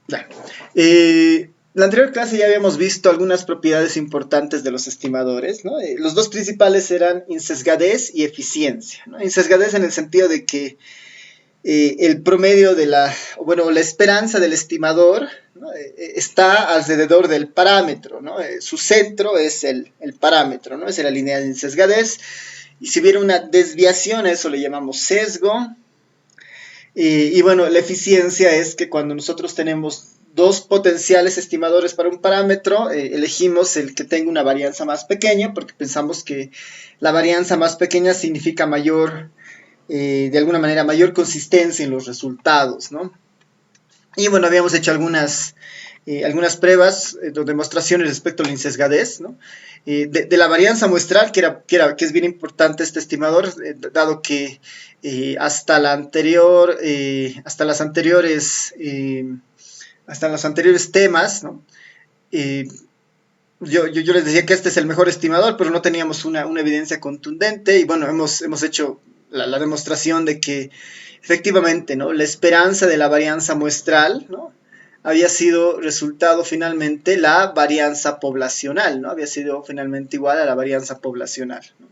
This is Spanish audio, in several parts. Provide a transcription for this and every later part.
Ya. La anterior clase ya habíamos visto algunas propiedades importantes de los estimadores, ¿no? Los dos principales eran insesgadez y eficiencia, ¿no? Insesgadez en el sentido de que el promedio de la esperanza del estimador, ¿no? Está alrededor del parámetro, ¿no? Su centro es el parámetro, ¿no? Es la línea de insesgadez. Y si hubiera una desviación, a eso le llamamos sesgo. Y bueno, la eficiencia es que cuando nosotros tenemos dos potenciales estimadores para un parámetro, elegimos el que tenga una varianza más pequeña, porque pensamos que la varianza más pequeña significa mayor, de alguna manera, mayor consistencia en los resultados, ¿no? Y bueno, habíamos hecho algunas pruebas, demostraciones respecto a la insesgadez, ¿no? De la varianza muestral, que es bien importante este estimador, dado que hasta la anterior, hasta los anteriores temas, ¿no? Eh, yo les decía que este es el mejor estimador, pero no teníamos una evidencia contundente y bueno, hemos hecho la demostración de que efectivamente, ¿no? La esperanza de la varianza muestral, ¿no? Había sido resultado finalmente la varianza poblacional, ¿no? Había sido finalmente igual a la varianza poblacional, ¿no?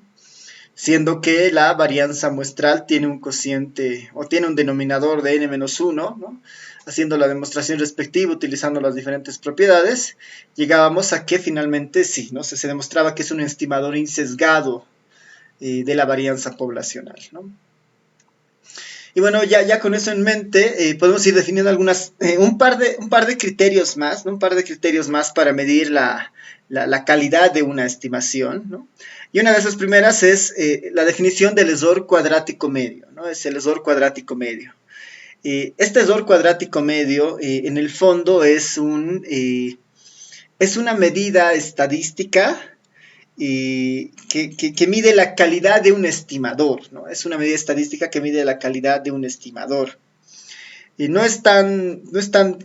Siendo que la varianza muestral tiene un cociente o tiene un denominador de n-1, ¿no? Haciendo la demostración respectiva, utilizando las diferentes propiedades, llegábamos a que finalmente sí, ¿no? Se demostraba que es un estimador insesgado de la varianza poblacional, ¿no? Y bueno, ya con eso en mente, podemos ir definiendo un par de criterios más, ¿no? Un par de criterios más para medir la calidad de una estimación, ¿no? Y una de esas primeras es la definición del error cuadrático medio, ¿no? Es el error cuadrático medio. Este error cuadrático medio, en el fondo, es una medida estadística que mide la calidad de un estimador, ¿no? Es una medida estadística que mide la calidad de un estimador. Y no es tan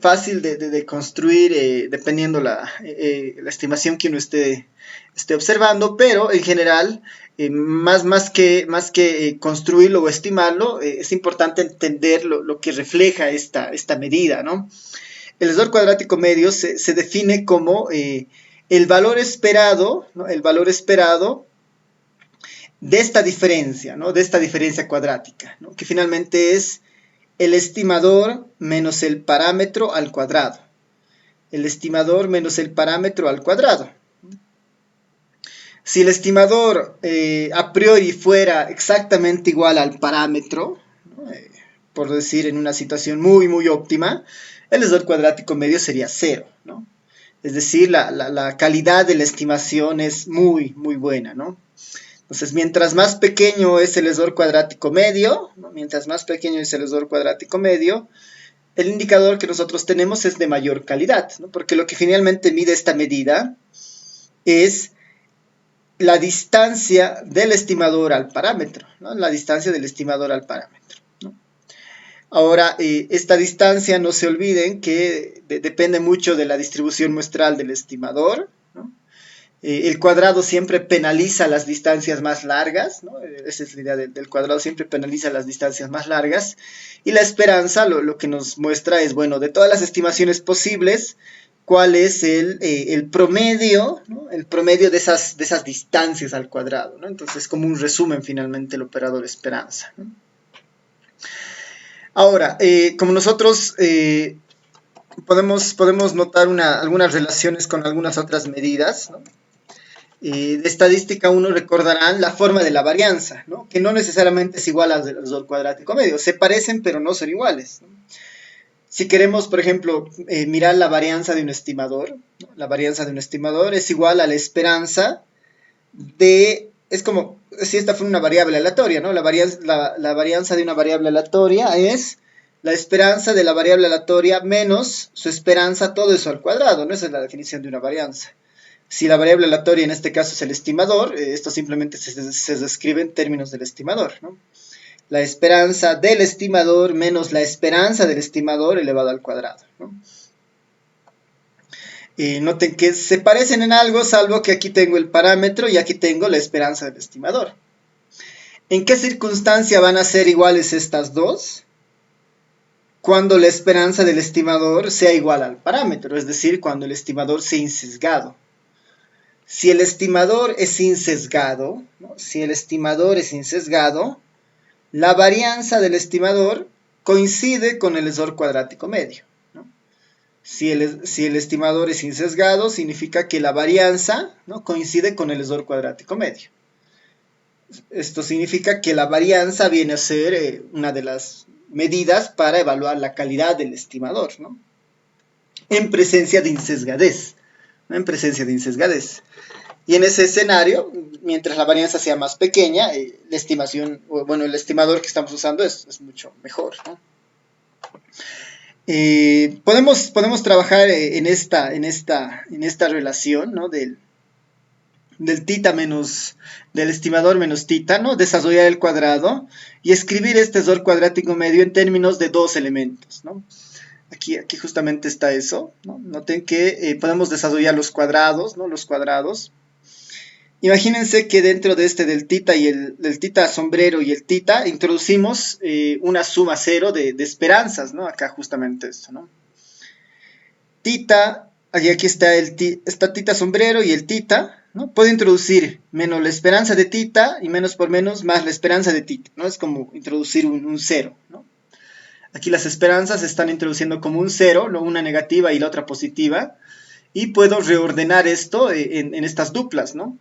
fácil de construir dependiendo la estimación que uno esté observando, pero en general, más que construirlo o estimarlo, es importante entender lo que refleja esta medida, ¿no? El error cuadrático medio se define como el valor esperado, ¿no? El valor esperado de esta diferencia, ¿no? De esta diferencia cuadrática, ¿no? Que finalmente es el estimador menos el parámetro al cuadrado. El estimador menos el parámetro al cuadrado. Si el estimador a priori fuera exactamente igual al parámetro, ¿no? Por decir en una situación muy óptima, el error cuadrático medio sería cero, ¿no? Es decir, la calidad de la estimación es muy buena, ¿no? Entonces, mientras más pequeño es el error cuadrático medio, ¿no? Mientras más pequeño es el error cuadrático medio, el indicador que nosotros tenemos es de mayor calidad, ¿no? Porque lo que finalmente mide esta medida es la distancia del estimador al parámetro, ¿no? La distancia del estimador al parámetro, ¿no? Ahora, esta distancia, no se olviden que depende mucho de la distribución muestral del estimador, ¿no? El cuadrado siempre penaliza las distancias más largas, ¿no? Esa es la idea del cuadrado, siempre penaliza las distancias más largas. Y la esperanza lo que nos muestra es, bueno, de todas las estimaciones posibles, cuál es el promedio, ¿no? El promedio de esas distancias al cuadrado, ¿no? Entonces, como un resumen finalmente el operador esperanza, ¿no? Ahora, como nosotros podemos notar algunas relaciones con algunas otras medidas, ¿no? De estadística uno recordarán la forma de la varianza, ¿no? Que no necesariamente es igual al error cuadrático medio. Se parecen, pero no son iguales, ¿no? Si queremos, por ejemplo, mirar la varianza de un estimador, ¿no? La varianza de un estimador es igual a la esperanza es como si esta fuera una variable aleatoria, ¿no? La varianza de una variable aleatoria es la esperanza de la variable aleatoria menos su esperanza, todo eso al cuadrado, ¿no? Esa es la definición de una varianza. Si la variable aleatoria en este caso es el estimador, esto simplemente se describe en términos del estimador, ¿no? La esperanza del estimador menos la esperanza del estimador elevado al cuadrado, ¿no? Noten que se parecen en algo, salvo que aquí tengo el parámetro y aquí tengo la esperanza del estimador. ¿En qué circunstancia van a ser iguales estas dos? cuando la esperanza del estimador sea igual al parámetro, es decir, cuando el estimador sea insesgado. Si el estimador es insesgado, ¿no? Si el estimador es insesgado, la varianza del estimador coincide con el error cuadrático medio, ¿no? Si el estimador es insesgado, significa que la varianza, ¿no?, coincide con el error cuadrático medio. Esto significa que la varianza viene a ser una de las medidas para evaluar la calidad del estimador, ¿no?, en presencia de insesgadez, ¿no?, en presencia de insesgadez. Y en ese escenario, mientras la varianza sea más pequeña, la estimación, bueno, el estimador que estamos usando es mucho mejor, ¿no? Podemos trabajar en esta relación, ¿no?, del estimador menos tita, ¿no?, desarrollar el cuadrado y escribir este error cuadrático medio en términos de dos elementos, ¿no? Aquí justamente está eso, ¿no? Noten que podemos desarrollar los cuadrados, ¿no?, los cuadrados. Imagínense que dentro de del tita y del tita sombrero y el tita introducimos una suma cero de esperanzas, ¿no? Acá justamente esto, ¿no? Tita, aquí está está tita sombrero y el tita, ¿no? Puedo introducir menos la esperanza de tita y menos por menos más la esperanza de tita, ¿no? Es como introducir un cero, ¿no? Aquí las esperanzas se están introduciendo como un cero, ¿no?, una negativa y la otra positiva, y puedo reordenar esto en estas duplas, ¿no?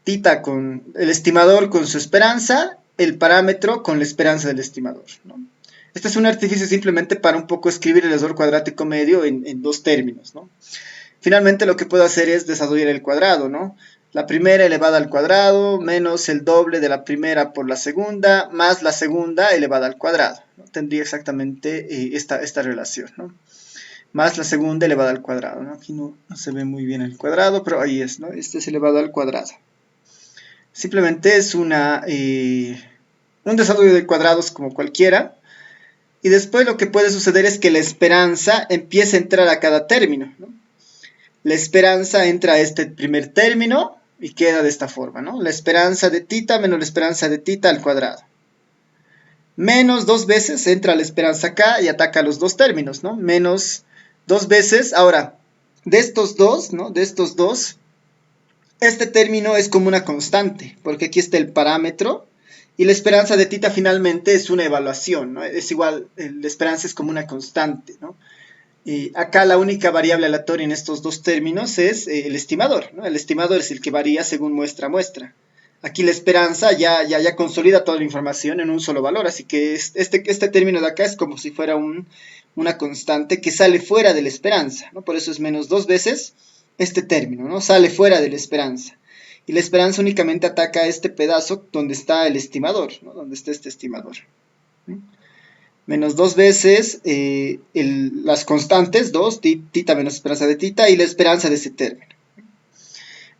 Tita con el estimador con su esperanza, el parámetro con la esperanza del estimador, ¿no? Este es un artificio simplemente para un poco escribir el error cuadrático medio en dos términos, ¿no? Finalmente lo que puedo hacer es desarrollar el cuadrado, ¿no? La primera elevada al cuadrado menos el doble de la primera por la segunda más la segunda elevada al cuadrado, ¿no? Tendría exactamente esta relación, ¿no? Más la segunda elevada al cuadrado, ¿no? Aquí no se ve muy bien el cuadrado, pero ahí es, ¿no? Este es elevado al cuadrado. Simplemente es un desarrollo de cuadrados como cualquiera. Y después lo que puede suceder es que la esperanza empiece a entrar a cada término, ¿no? La esperanza entra a este primer término y queda de esta forma, ¿no? La esperanza de tita menos la esperanza de tita al cuadrado. Menos dos veces entra la esperanza acá y ataca los dos términos, ¿no? Menos dos veces. Ahora, de estos dos, ¿no?, de estos dos, este término es como una constante, porque aquí está el parámetro y la esperanza de tita finalmente es una evaluación, ¿no? Es igual, la esperanza es como una constante, ¿no? Y acá la única variable aleatoria en estos dos términos es el estimador, ¿no? El estimador es el que varía según muestra. Aquí la esperanza ya consolida toda la información en un solo valor, así que este término de acá es como si fuera una constante que sale fuera de la esperanza, ¿no? Por eso es menos dos veces este término, ¿no? Sale fuera de la esperanza. Y la esperanza únicamente ataca este pedazo donde está el estimador, ¿no?, donde está este estimador, ¿no? Menos dos veces las constantes, 2, tita menos esperanza de tita, y la esperanza de ese término.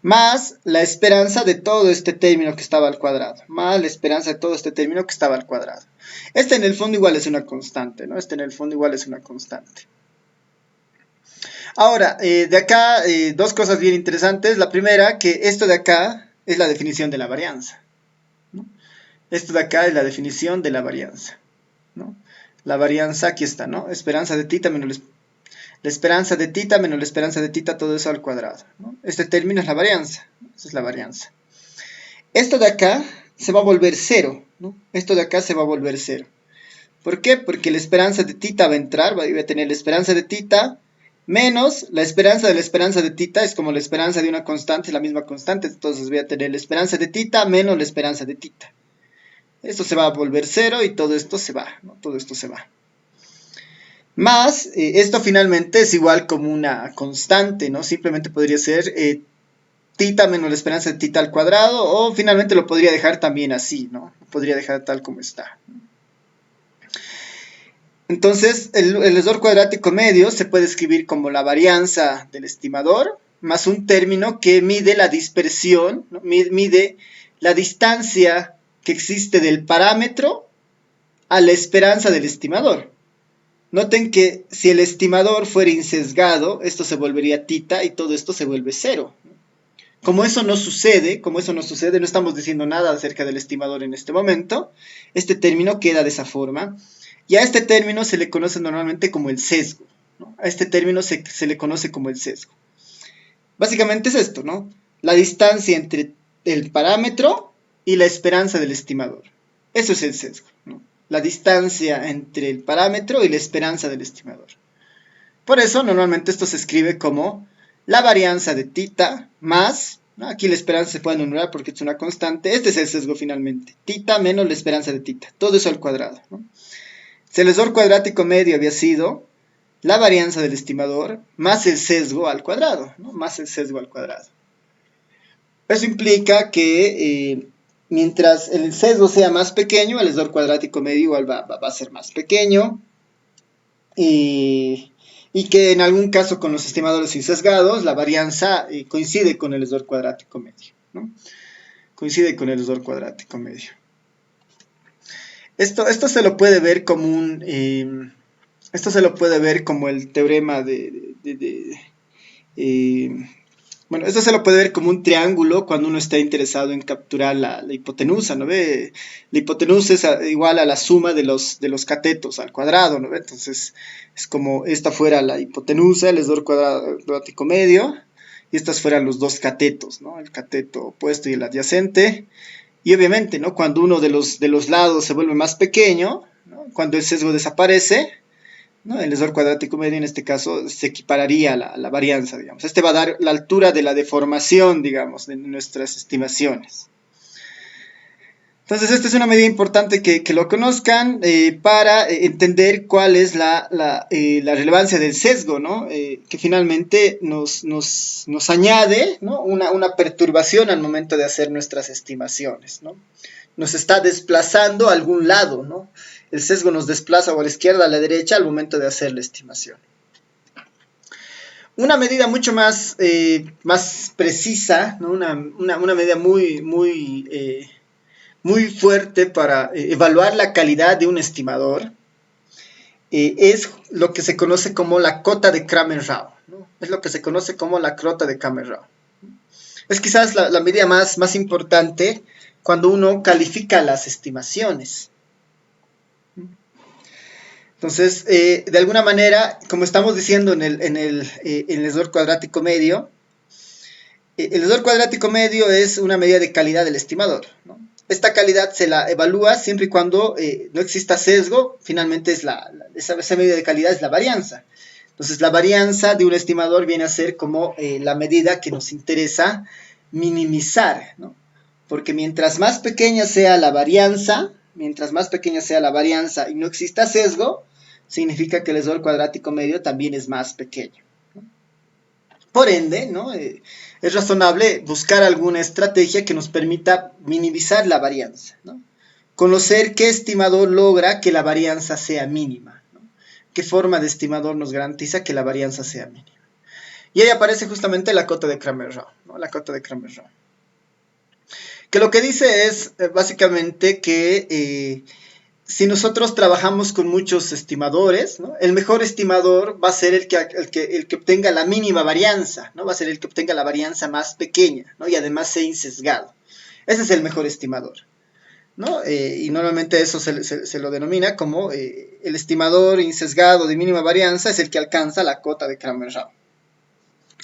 Más la esperanza de todo este término que estaba al cuadrado. Más la esperanza de todo este término que estaba al cuadrado. Este en el fondo igual es una constante, ¿no? Este en el fondo igual es una constante. Ahora, de acá, dos cosas bien interesantes. La primera, que esto de acá es la definición de la varianza, ¿no? Esto de acá es la definición de la varianza, ¿no? La varianza, aquí está, ¿no? Esperanza de tita menos la esperanza de tita menos la esperanza de tita, todo eso al cuadrado, ¿no? Este término es la varianza, ¿no? Esa es la varianza. Esto de acá se va a volver cero, ¿no? Esto de acá se va a volver cero. ¿Por qué? Porque la esperanza de tita va a entrar, voy a tener la esperanza de tita menos la esperanza de tita, es como la esperanza de una constante, es la misma constante, entonces voy a tener la esperanza de tita menos la esperanza de tita. Esto se va a volver cero y todo esto se va, ¿no? Todo esto se va. Más, esto finalmente es igual como una constante, ¿no? Simplemente podría ser tita menos la esperanza de tita al cuadrado, o finalmente lo podría dejar también así, ¿no? Podría dejar tal como está. Entonces, el error cuadrático medio se puede escribir como la varianza del estimador más un término que mide la dispersión, ¿no? Mide la distancia que existe del parámetro a la esperanza del estimador. Noten que si el estimador fuera insesgado, esto se volvería tita y todo esto se vuelve cero. Como eso no sucede, no estamos diciendo nada acerca del estimador en este momento, este término queda de esa forma. Y a este término se le conoce normalmente como el sesgo, ¿no? A este término se le conoce como el sesgo. Básicamente es esto, ¿no? La distancia entre el parámetro y la esperanza del estimador. Eso es el sesgo, ¿no? La distancia entre el parámetro y la esperanza del estimador. Por eso, normalmente esto se escribe como la varianza de tita más, ¿no? Aquí la esperanza se puede enumerar porque es una constante. Este es el sesgo finalmente. Tita menos la esperanza de tita. Todo eso al cuadrado, ¿no? Si el error cuadrático medio había sido la varianza del estimador más el sesgo al cuadrado, ¿no? Más el sesgo al cuadrado. Eso implica que mientras el sesgo sea más pequeño, el error cuadrático medio igual va a ser más pequeño. Y que en algún caso con los estimadores insesgados la varianza coincide con el error cuadrático medio, ¿no? Coincide con el error cuadrático medio. Esto se lo puede ver como esto se lo puede ver como el teorema bueno, esto se lo puede ver como un triángulo cuando uno está interesado en capturar la hipotenusa, ¿no ve? La hipotenusa es igual a la suma de los catetos al cuadrado, ¿no ve? Entonces, es como esta fuera la hipotenusa, el error cuadrático medio, y estas fueran los dos catetos, ¿no? El cateto opuesto y el adyacente. Y obviamente, ¿no? Cuando uno de los lados se vuelve más pequeño, ¿no? Cuando el sesgo desaparece, ¿no? El error cuadrático medio en este caso se equipararía a la varianza, digamos. Este va a dar la altura de la deformación, digamos, de nuestras estimaciones. Entonces, esta es una medida importante que lo conozcan para entender cuál es la relevancia del sesgo, ¿no? Que finalmente nos añade, ¿no? una perturbación al momento de hacer nuestras estimaciones, ¿no? Nos está desplazando a algún lado, ¿no? El sesgo nos desplaza o a la izquierda o a la derecha al momento de hacer la estimación. Una medida mucho más precisa, ¿no? Una medida muy fuerte para evaluar la calidad de un estimador es lo que se conoce como la cota de Kramer-Rao, ¿no? Es lo que se conoce como la cota de Kramer-Rao. Es quizás la medida más importante cuando uno califica las estimaciones. Entonces, de alguna manera, como estamos diciendo en el error cuadrático medio, el error cuadrático medio es una medida de calidad del estimador, ¿no? Esta calidad se la evalúa siempre y cuando no exista sesgo. Finalmente esa medida de calidad es la varianza. Entonces la varianza de un estimador viene a ser como la medida que nos interesa minimizar, ¿no? Porque mientras más pequeña sea la varianza y no exista sesgo, significa que el error cuadrático medio también es más pequeño. Por ende, ¿no? Es razonable buscar alguna estrategia que nos permita minimizar la varianza, ¿no? Conocer qué estimador logra que la varianza sea mínima, ¿no? Qué forma de estimador nos garantiza que la varianza sea mínima. Y ahí aparece justamente la cota de Kramer-Rao, ¿no? La cota de Kramer-Rao. Que lo que dice es básicamente que si nosotros trabajamos con muchos estimadores, ¿no? El mejor estimador va a ser el que obtenga la mínima varianza, ¿no? Va a ser el que obtenga la varianza más pequeña, ¿no? Y además sea insesgado. Ese es el mejor estimador, ¿no? Y normalmente eso se lo denomina como el estimador insesgado de mínima varianza es el que alcanza la cota de Kramer-Rao.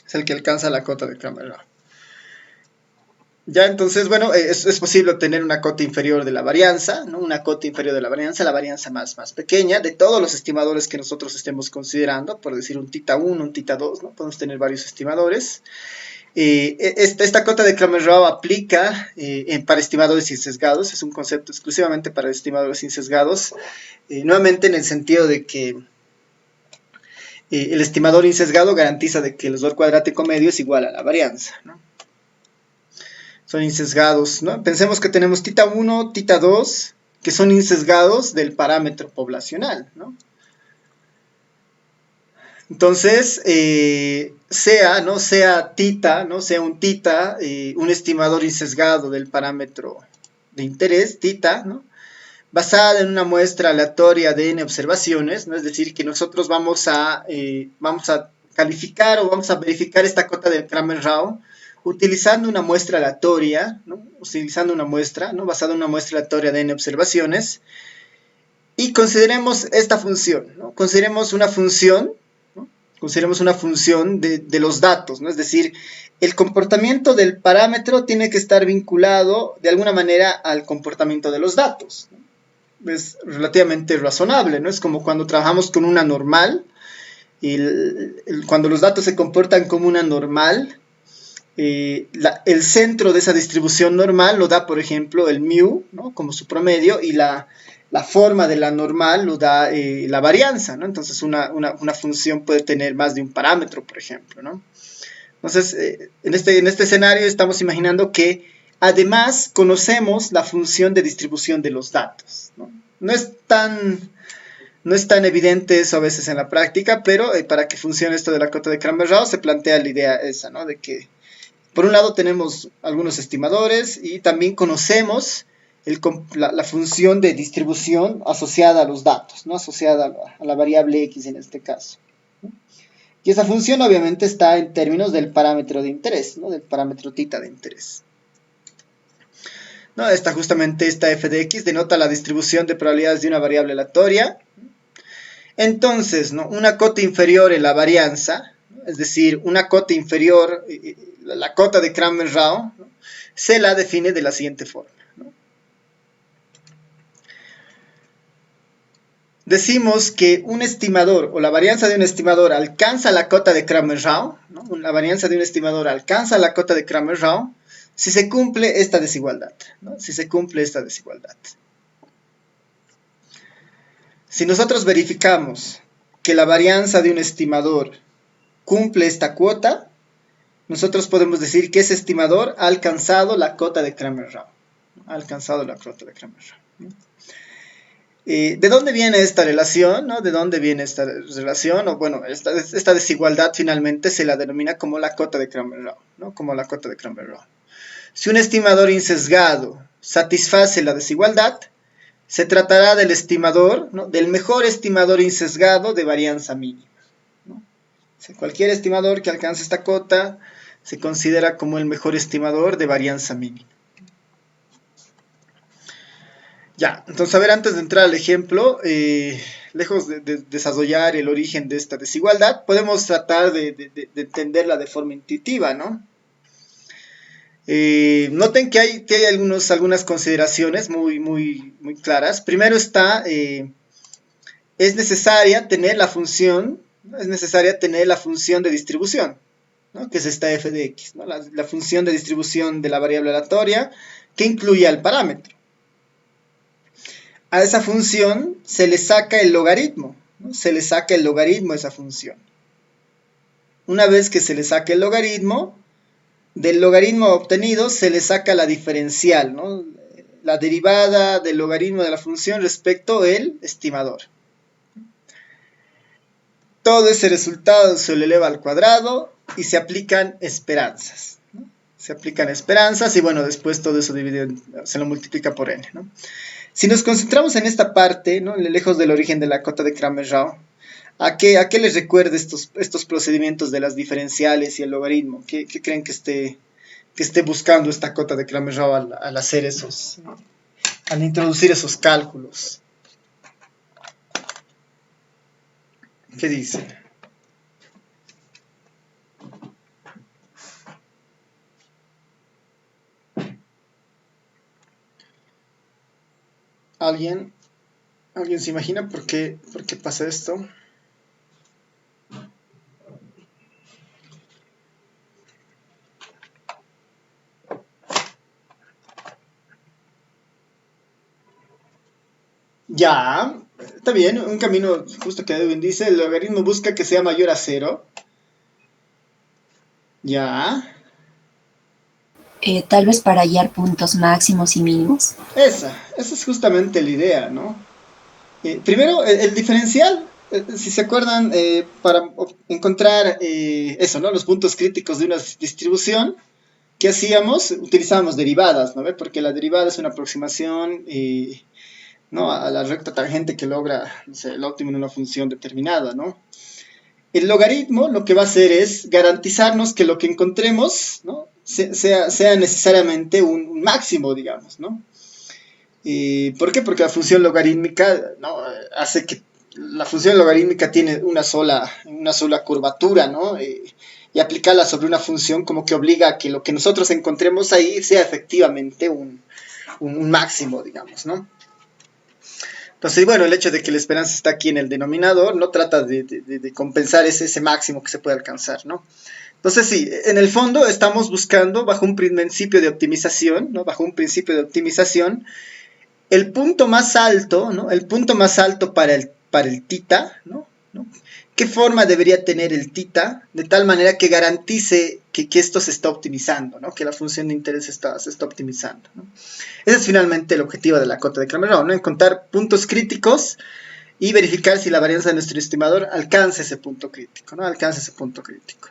Es el que alcanza la cota de Kramer-Rao. Ya, entonces, bueno, es posible obtener una cota inferior de la varianza, ¿no? Una cota inferior de la varianza más pequeña de todos los estimadores que nosotros estemos considerando, por decir un tita 1, un tita 2, ¿no? Podemos tener varios estimadores. Esta cota de Kramer-Rao aplica para estimadores insesgados, es un concepto exclusivamente para estimadores insesgados, nuevamente en el sentido de que el estimador insesgado garantiza de que el error cuadrático medio es igual a la varianza, ¿no? Son insesgados, ¿no? Pensemos que tenemos tita 1, tita 2, que son insesgados del parámetro poblacional, ¿no? Entonces, sea tita, ¿no? Sea un tita, un estimador insesgado del parámetro de interés, tita, ¿no? Basada en una muestra aleatoria de n observaciones, ¿no? Es decir, que nosotros vamos a calificar o vamos a verificar esta cota del Kramer-Rao utilizando una muestra aleatoria, ¿no? Utilizando una muestra, ¿no? Basada en una muestra aleatoria de n observaciones, Y consideremos esta función, ¿no? Consideremos una función, ¿no? Consideremos una función de los datos, ¿no? Es decir, el comportamiento del parámetro tiene que estar vinculado de alguna manera al comportamiento de los datos, ¿no? Es relativamente razonable, ¿no? Es como cuando trabajamos con una normal, y cuando los datos se comportan como una normal, el centro de esa distribución normal lo da, por ejemplo, el mu, ¿no? Como su promedio, y la forma de la normal lo da la varianza, ¿no? Entonces una función puede tener más de un parámetro, por ejemplo, ¿no? Entonces, en este escenario estamos imaginando que además conocemos la función de distribución de los datos, ¿no? No es tan evidente eso a veces en la práctica, pero para que funcione esto de la cota de Cramer-Rao se plantea la idea esa, ¿no? De que por un lado tenemos algunos estimadores y también conocemos la función de distribución asociada a los datos, ¿no? Asociada a la variable x en este caso, ¿no? Y esa función obviamente está en términos del parámetro de interés, ¿no? Del parámetro θ de interés, ¿no? Esta f de x denota la distribución de probabilidades de una variable aleatoria. Entonces, ¿no? Una cota inferior en la varianza, ¿no? Es decir, una cota inferior, la cota de Cramer-Rao, ¿no? Se la define de la siguiente forma, ¿no? Decimos que un estimador o la varianza de un estimador alcanza la cota de Cramer-Rao, ¿no? La varianza de un estimador alcanza la cota de Cramer-Rao si se cumple esta desigualdad, ¿no? Si se cumple esta desigualdad. Si nosotros verificamos que la varianza de un estimador cumple esta cuota, nosotros podemos decir que ese estimador ha alcanzado la cota de Cramer-Rao. Ha alcanzado la cota de Cramer-Rao. ¿De dónde viene esta relación? ¿No? ¿De dónde viene esta relación? O bueno, esta desigualdad finalmente se la denomina como la cota de Cramer-Rao, ¿no? Como la cota de Cramer-Rao. Si un estimador insesgado satisface la desigualdad, se tratará del estimador, ¿no? Del mejor estimador insesgado de varianza mínima, ¿no? O sea, cualquier estimador que alcance esta cota se considera como el mejor estimador de varianza mínima. Ya, entonces a ver, antes de entrar al ejemplo, lejos de desarrollar el origen de esta desigualdad, podemos tratar de entenderla de forma intuitiva, ¿no? Noten que hay algunas consideraciones muy claras. Primero está, es necesaria tener la función de distribución, ¿no? Que es esta f de x, ¿no? La función de distribución de la variable aleatoria que incluye al parámetro. A esa función se le saca el logaritmo, ¿no? Se le saca el logaritmo a esa función. Una vez que se le saca el logaritmo, del logaritmo obtenido se le saca la diferencial, ¿no? La derivada del logaritmo de la función respecto al estimador. Todo ese resultado se le eleva al cuadrado y se aplican esperanzas, ¿no? Se aplican esperanzas y bueno, después todo eso se lo multiplica por n, ¿no? Si nos concentramos en esta parte, ¿no? Lejos del origen de la cota de Cramer-Rao, ¿a qué les recuerda estos procedimientos de las diferenciales y el logaritmo? ¿Qué creen que esté buscando esta cota de Cramer-Rao al hacer al introducir esos cálculos? ¿Qué dice? ¿Alguien se imagina por qué pasa esto? Ya, está bien, un camino justo que Edwin dice, el logaritmo busca que sea mayor a 0. Ya. Tal vez para hallar puntos máximos y mínimos. Esa es justamente la idea, ¿no? Primero, el diferencial, si se acuerdan, para encontrar eso, ¿no? Los puntos críticos de una distribución, ¿qué hacíamos? Utilizábamos derivadas, ¿no? Porque la derivada es una aproximación, ¿no? A la recta tangente que logra, no sé, el óptimo en una función determinada, ¿no? El logaritmo lo que va a hacer es garantizarnos que lo que encontremos, ¿no? sea necesariamente un máximo, digamos, ¿no? ¿Por qué? Porque la función logarítmica, ¿no?, hace que la función logarítmica tiene una sola curvatura, ¿no? Y aplicarla sobre una función como que obliga a que lo que nosotros encontremos ahí sea efectivamente un máximo, digamos, ¿no? Entonces, bueno, el hecho de que la esperanza está aquí en el denominador no trata de compensar ese máximo que se puede alcanzar, ¿no? Entonces, sí, en el fondo estamos buscando bajo un principio de optimización, ¿no? Bajo un principio de optimización, el punto más alto, ¿no? El punto más alto para el tita, ¿no? ¿No? ¿Qué forma debería tener el tita de tal manera que garantice que esto se está optimizando, ¿no? Que la función de interés se está optimizando, ¿no? Ese es finalmente el objetivo de la cota de Cramer-Rawlins, ¿no? Encontrar puntos críticos y verificar si la varianza de nuestro estimador alcanza ese punto crítico, ¿no? Alcanza ese punto crítico.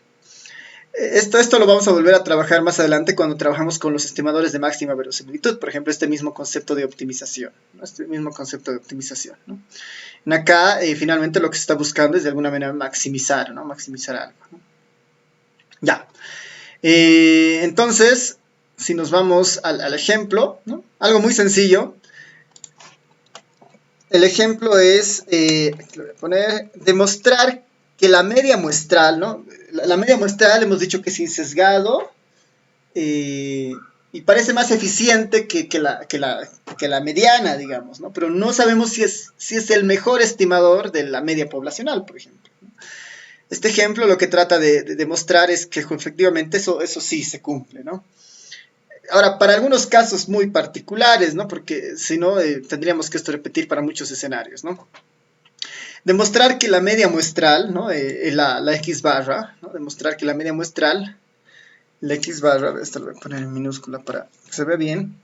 Esto lo vamos a volver a trabajar más adelante cuando trabajamos con los estimadores de máxima verosimilitud, por ejemplo, este mismo concepto de optimización, ¿no? Este mismo concepto de optimización, ¿no? En acá, finalmente, lo que se está buscando es de alguna manera maximizar, ¿no? Maximizar algo, ¿no? Ya. Entonces, si nos vamos al ejemplo, ¿no? Algo muy sencillo. El ejemplo es, lo voy a poner, demostrar que la media muestral, ¿no? La media muestral hemos dicho que es insesgado, y parece más eficiente que la mediana, digamos, ¿no? Pero no sabemos si es el mejor estimador de la media poblacional, por ejemplo, ¿no? Este ejemplo lo que trata de demostrar es que efectivamente eso sí se cumple, ¿no? Ahora, para algunos casos muy particulares, ¿no? Porque si no, tendríamos que esto repetir para muchos escenarios, ¿no? Demostrar que la media muestral, ¿no? La X barra, ¿no? Demostrar que la media muestral, la X barra, esta lo voy a poner en minúscula para que se vea bien,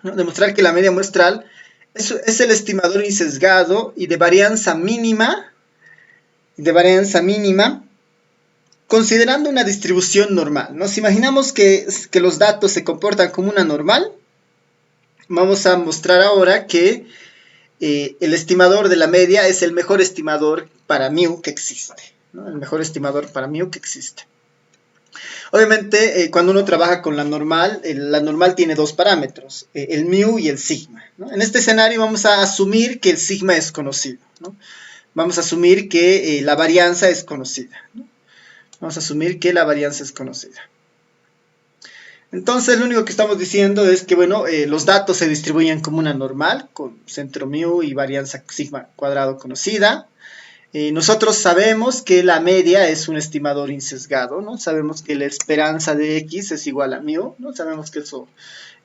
¿no? Demostrar que la media muestral es el estimador insesgado y de varianza mínima, considerando una distribución normal, ¿no? Si imaginamos que los datos se comportan como una normal, vamos a mostrar ahora que el estimador de la media es el mejor estimador para mu que existe, ¿no? El mejor estimador para mu que existe. Obviamente, cuando uno trabaja con la normal tiene dos parámetros, el mu y el sigma, ¿no? En este escenario vamos a asumir que el sigma es conocido, ¿no? Vamos a asumir que la varianza es conocida, ¿no? Vamos a asumir que la varianza es conocida. Entonces, lo único que estamos diciendo es que, bueno, los datos se distribuyen como una normal, con centro mu y varianza sigma cuadrado conocida. Nosotros sabemos que la media es un estimador insesgado, ¿no? Sabemos que la esperanza de X es igual a mu, ¿no? Sabemos que eso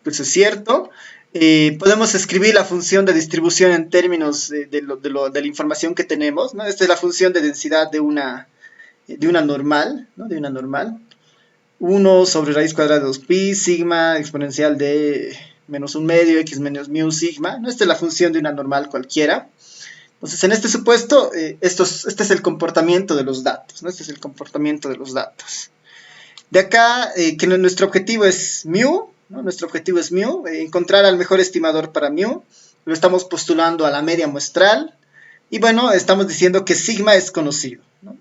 es cierto. Podemos escribir la función de distribución en términos de la información que tenemos, ¿no? Esta es la función de densidad de una normal, ¿no? De una normal. 1 sobre raíz cuadrada de 2pi, sigma exponencial de menos un medio, x menos mu sigma, ¿no? Esta es la función de una normal cualquiera. Entonces, en este supuesto, este es el comportamiento de los datos, ¿no? Este es el comportamiento de los datos. De acá, que nuestro objetivo es mu, ¿no? Nuestro objetivo es mu, encontrar al mejor estimador para mu. Lo estamos postulando a la media muestral. Y bueno, estamos diciendo que sigma es conocido, ¿no?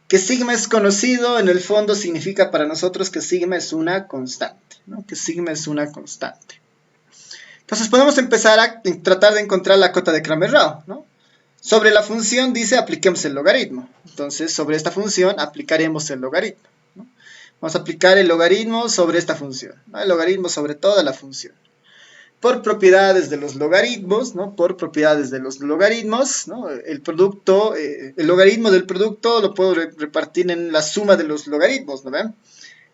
Que sigma es conocido, en el fondo significa para nosotros que sigma es una constante, ¿no? Que sigma es una constante. Entonces podemos empezar a tratar de encontrar la cota de Cramer-Rawlins, ¿no? Sobre la función dice apliquemos el logaritmo. Entonces sobre esta función aplicaremos el logaritmo, ¿no? Vamos a aplicar el logaritmo sobre esta función, ¿no? El logaritmo sobre toda la función. Por propiedades de los logaritmos, ¿no? Por propiedades de los logaritmos, ¿no? El logaritmo del producto lo puedo repartir en la suma de los logaritmos, ¿no ven?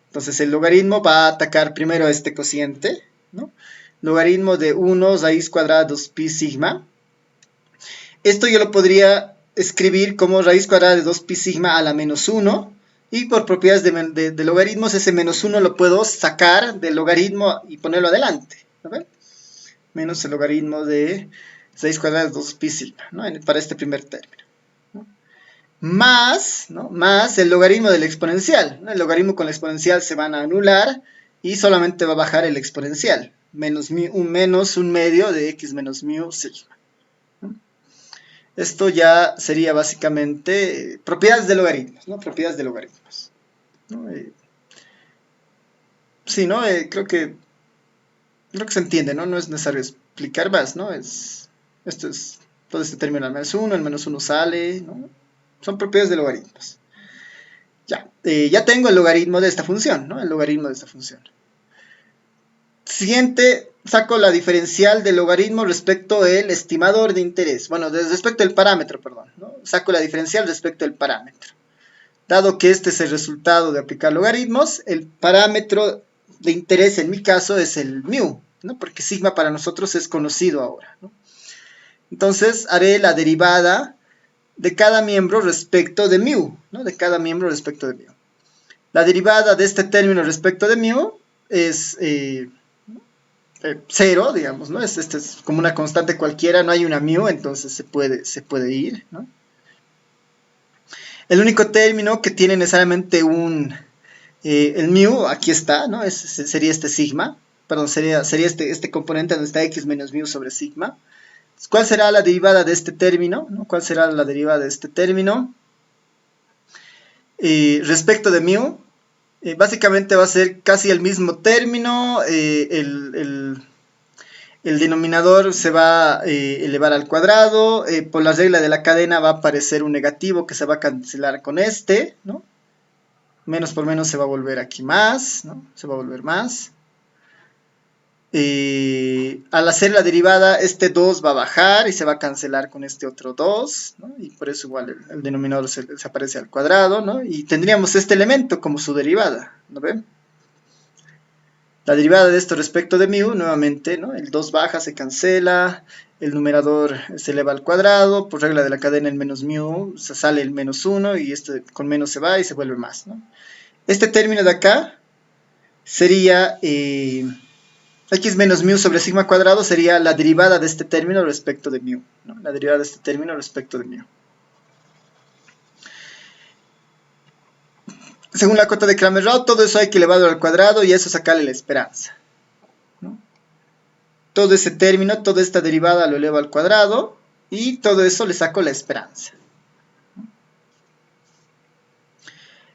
Entonces el logaritmo va a atacar primero a este cociente, ¿no? Logaritmo de 1 raíz cuadrada 2pi sigma. Esto yo lo podría escribir como raíz cuadrada de 2pi sigma a la menos 1. Y por propiedades de logaritmos, ese menos 1 lo puedo sacar del logaritmo y ponerlo adelante, ¿no ven? Menos el logaritmo de 6 cuadrada de 2pi sigma, ¿no? Para este primer término, ¿no? Más, ¿no? Más el logaritmo del exponencial, ¿no? El logaritmo con la exponencial se van a anular y solamente va a bajar el exponencial, menos un medio de x menos mu sigma, ¿no? Esto ya sería básicamente propiedades de logaritmos, ¿no? Propiedades de logaritmos, ¿no? Sí, ¿no? Creo que Creo que se entiende, ¿no? No es necesario explicar más, ¿no? Esto es todo este término al -1, el -1 sale, ¿no? Son propiedades de logaritmos. Ya, ya tengo el logaritmo de esta función, ¿no? El logaritmo de esta función. Siguiente, saco la diferencial del logaritmo respecto al estimador de interés. Bueno, respecto al parámetro, perdón, ¿no? Saco la diferencial respecto al parámetro. Dado que este es el resultado de aplicar logaritmos, el parámetro de interés en mi caso es el mu, ¿no? Porque sigma para nosotros es conocido ahora, ¿no? Entonces haré la derivada de cada miembro respecto de mu, ¿no? De cada miembro respecto de mu. La derivada de este término respecto de mu es 0, digamos, ¿no? Este es como una constante cualquiera, no hay una mu, entonces se puede ir, ¿no? El único término que tiene necesariamente el mu, aquí está, ¿no? Sería este sigma, perdón, sería este componente donde está x menos mu sobre sigma. ¿Cuál será la derivada de este término? ¿No? ¿Cuál será la derivada de este término? Respecto de mu, básicamente va a ser casi el mismo término, el denominador se va a elevar al cuadrado, por la regla de la cadena va a aparecer un negativo que se va a cancelar con este, ¿no? Menos por menos se va a volver aquí más, ¿no? Se va a volver más. Al hacer la derivada, este 2 va a bajar y se va a cancelar con este otro 2, ¿no? Y por eso igual el denominador se aparece al cuadrado, ¿no? Y tendríamos este elemento como su derivada, ¿no ven? La derivada de esto respecto de mu, nuevamente, ¿no? El 2 baja, se cancela, el numerador se eleva al cuadrado, por regla de la cadena el menos mu, se sale el menos 1 y este con menos se va y se vuelve más, ¿no? Este término de acá sería x menos mu sobre sigma cuadrado, sería la derivada de este término respecto de mu, ¿no? La derivada de este término respecto de mu. Según la cota de Cramer-Rao, todo eso hay que elevarlo al cuadrado y eso sacarle la esperanza, ¿no? Todo ese término, toda esta derivada lo elevo al cuadrado y todo eso le saco la esperanza.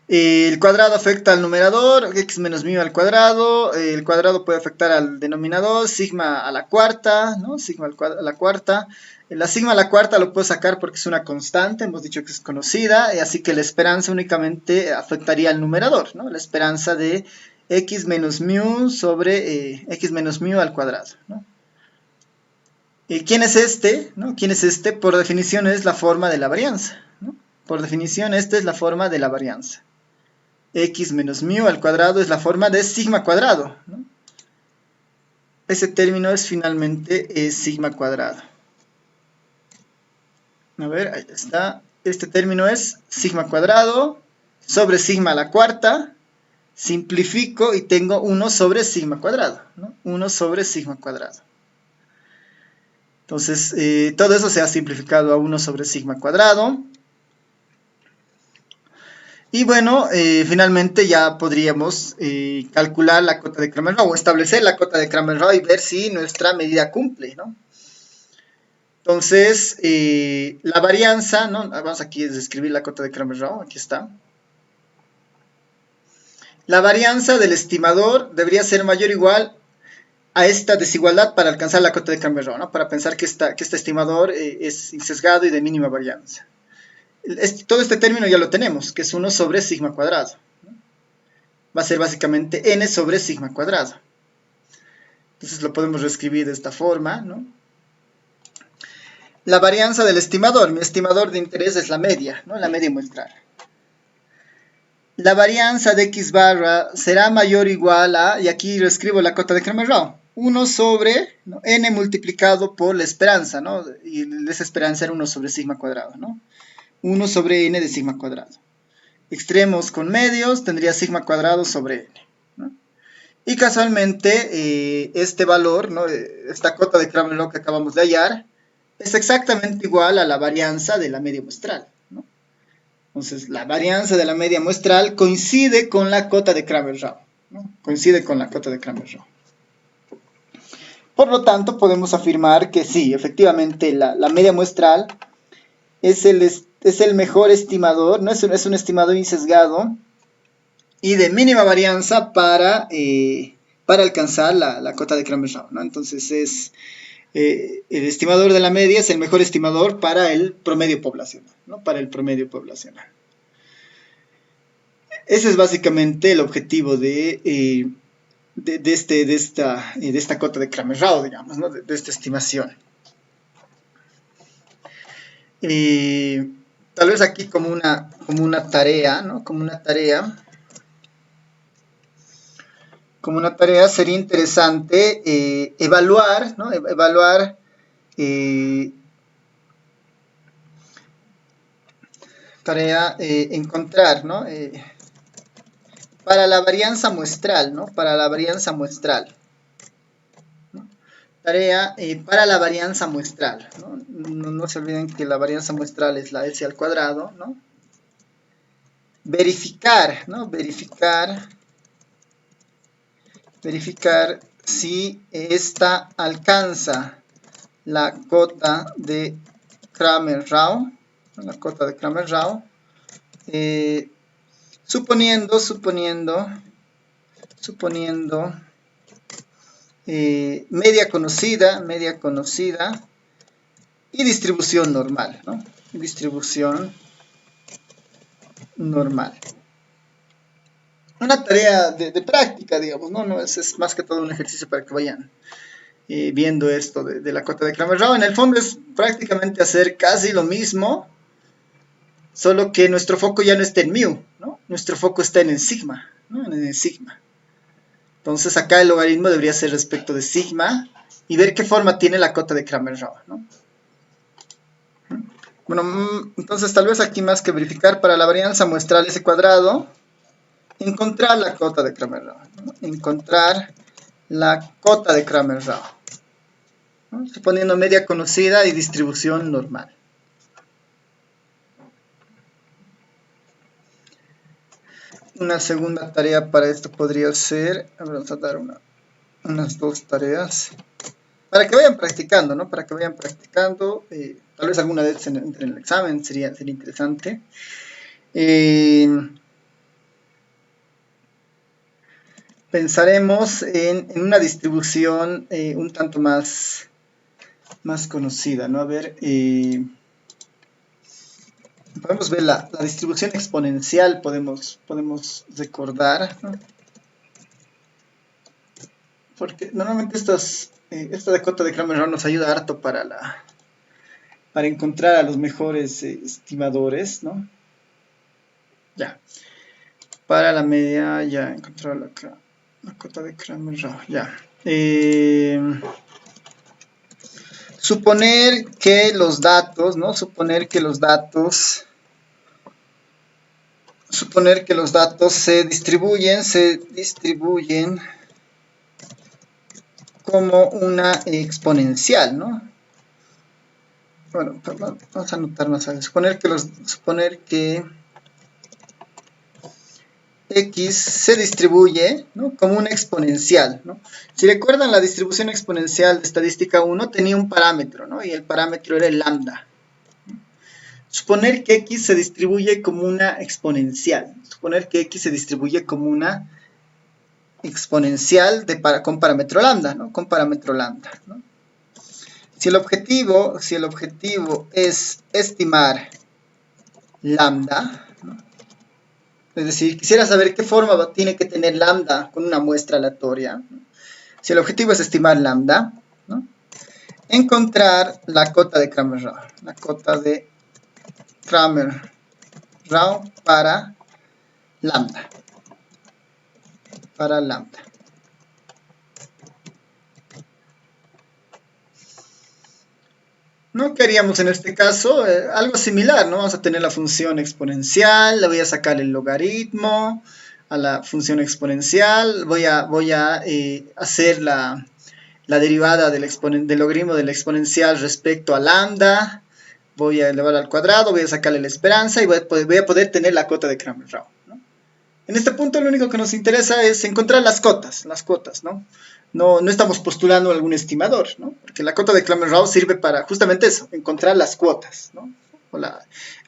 El cuadrado afecta al numerador, x menos mu al cuadrado, el cuadrado puede afectar al denominador, sigma a la cuarta, ¿no? Sigma a la cuarta. La sigma a la cuarta lo puedo sacar porque es una constante, hemos dicho que es conocida, así que la esperanza únicamente afectaría al numerador, ¿no? La esperanza de x menos mu sobre x menos mu al cuadrado, ¿no? ¿Quién es este? ¿No? ¿Quién es este? Por definición es la forma de la varianza, ¿no? Por definición esta es la forma de la varianza. X menos mu al cuadrado es la forma de sigma cuadrado, ¿no? Ese término es finalmente sigma cuadrado. A ver, ahí está. Este término es sigma cuadrado sobre sigma a la cuarta. Simplifico y tengo 1 sobre sigma cuadrado, ¿no? 1 sobre sigma cuadrado. Entonces, todo eso se ha simplificado a 1 sobre sigma cuadrado. Y bueno, finalmente ya podríamos calcular la cota de Cramer-Rao o establecer la cota de Cramer-Rao y ver si nuestra medida cumple, ¿no? Entonces, la varianza, ¿no? Vamos aquí a describir la cota de Cramer-Rao, aquí está. La varianza del estimador debería ser mayor o igual a esta desigualdad para alcanzar la cota de Cramer-Rao, ¿no? Para pensar que este estimador es insesgado y de mínima varianza. Todo este término ya lo tenemos, que es 1 sobre sigma cuadrado, ¿no? Va a ser básicamente n sobre sigma cuadrado. Entonces lo podemos reescribir de esta forma, ¿no? La varianza del estimador, mi estimador de interés es la media, ¿no? La media muestral. La varianza de x barra será mayor o igual a, y aquí reescribo la cota de Cramer-Rao, 1 sobre, ¿no? n multiplicado por la esperanza, ¿no? Y esa esperanza era 1 sobre sigma cuadrado, ¿no? 1 sobre n de sigma cuadrado. Extremos con medios tendría sigma cuadrado sobre n, ¿no? Y casualmente este valor, ¿no? Esta cota de Cramer-Rao que acabamos de hallar es exactamente igual a la varianza de la media muestral, ¿no? Entonces la varianza de la media muestral coincide con la cota de Cramer-Rao, ¿no? Coincide con la cota de Cramer-Rao. Por lo tanto podemos afirmar que sí, efectivamente la media muestral es el mejor estimador, ¿no? Es un estimador insesgado y de mínima varianza para para alcanzar la cota de Kramer-Rao, ¿no? Entonces el estimador de la media es el mejor estimador para el promedio poblacional, ¿no? Para el promedio poblacional. Ese es básicamente el objetivo de esta cota de Kramer-Rao, digamos, ¿no? de esta estimación. Tal vez aquí como una tarea, ¿no? Como una tarea sería interesante evaluar, ¿no? Encontrar, ¿no? Para la varianza muestral, ¿no? Para la varianza muestral. ¿No? Tarea para la varianza muestral, ¿no? No se olviden que la varianza muestral es la S al cuadrado, ¿no? Verificar, ¿no? Verificar si esta alcanza la cota de Kramer-Rao, la cota de Kramer-Rao, suponiendo media conocida y distribución normal, ¿no? Distribución normal. Una tarea de práctica, digamos, ¿no? Es más que todo un ejercicio para que vayan viendo esto de la cota de Kramer-Rao. En el fondo es prácticamente hacer casi lo mismo, solo que nuestro foco ya no está en mu, ¿no? Nuestro foco está en el sigma, ¿no? En el sigma. Entonces acá el logaritmo debería ser respecto de sigma y ver qué forma tiene la cota de Kramer-Rao, ¿no? Bueno, entonces tal vez aquí más que verificar para la varianza muestral S cuadrado, encontrar la cota de Kramer-Rao, ¿no? Encontrar la cota de Kramer-Rao, ¿no? Suponiendo media conocida y distribución normal. Una segunda tarea para esto podría ser, vamos a dar unas dos tareas, para que vayan practicando, ¿no? Para que vayan practicando, tal vez alguna vez entre en el examen, sería interesante. Pensaremos en una distribución un tanto más conocida, ¿no? A ver, podemos ver la distribución exponencial, podemos recordar, ¿no? Porque normalmente esta de cota de Kramer-Rao nos ayuda harto para encontrar a los mejores estimadores, ¿no? Ya. Para la media, ya encontrar la cota de Kramer-Rao, ya. Suponer que los datos, ¿no? Suponer que los datos se distribuyen como una exponencial, ¿no? Bueno, vamos a anotar más adelante. Suponer que X se distribuye, ¿no? Como una exponencial, ¿no? Si recuerdan, la distribución exponencial de estadística 1 tenía un parámetro, ¿no? Y el parámetro era el lambda. Suponer que X se distribuye como una exponencial. Suponer que X se distribuye como una exponencial con parámetro lambda, ¿no? Con parámetro lambda, ¿no? Si el objetivo es estimar lambda, ¿no? Es decir, quisiera saber qué forma tiene que tener lambda con una muestra aleatoria, ¿no? Si el objetivo es estimar lambda, ¿no? Encontrar la cota de Kramer-Rao. La cota de Kramer-Rao para lambda. Para lambda. ¿No? ¿Qué haríamos en este caso? Algo similar, ¿no? Vamos a tener la función exponencial, le voy a sacar el logaritmo a la función exponencial, voy a hacer la derivada del logaritmo de la exponencial respecto a lambda, voy a elevar al cuadrado, voy a sacarle la esperanza y voy a poder tener la cota de Kramer-Rao, ¿no? En este punto lo único que nos interesa es encontrar las cotas, ¿no? No estamos postulando algún estimador, ¿no? Porque la cota de Kramer-Rao sirve para justamente eso, encontrar las cuotas, ¿no?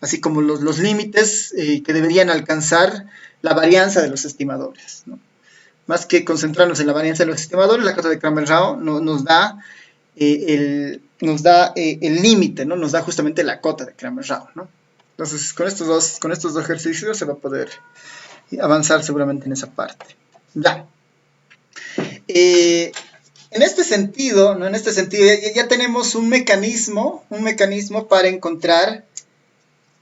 Así como los límites que deberían alcanzar la varianza de los estimadores, ¿no? Más que concentrarnos en la varianza de los estimadores, la cota de Kramer-Rao nos da el límite, ¿no? Nos da justamente la cota de Kramer-Rao, ¿no? Entonces, con estos dos ejercicios se va a poder avanzar seguramente en esa parte. Ya. En este sentido, ¿no? En este sentido ya tenemos un mecanismo para encontrar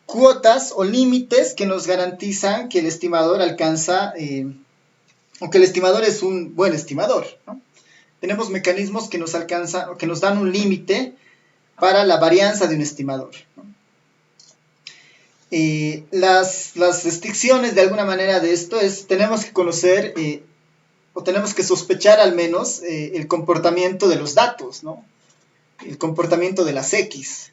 cuotas o límites que nos garantizan que el estimador alcanza, o que el estimador es un buen estimador, ¿no? Tenemos mecanismos que nos alcanzan, que nos dan un límite para la varianza de un estimador, ¿no? Las restricciones de alguna manera de esto es, tenemos que conocer o tenemos que sospechar al menos el comportamiento de los datos, ¿no? El comportamiento de las X.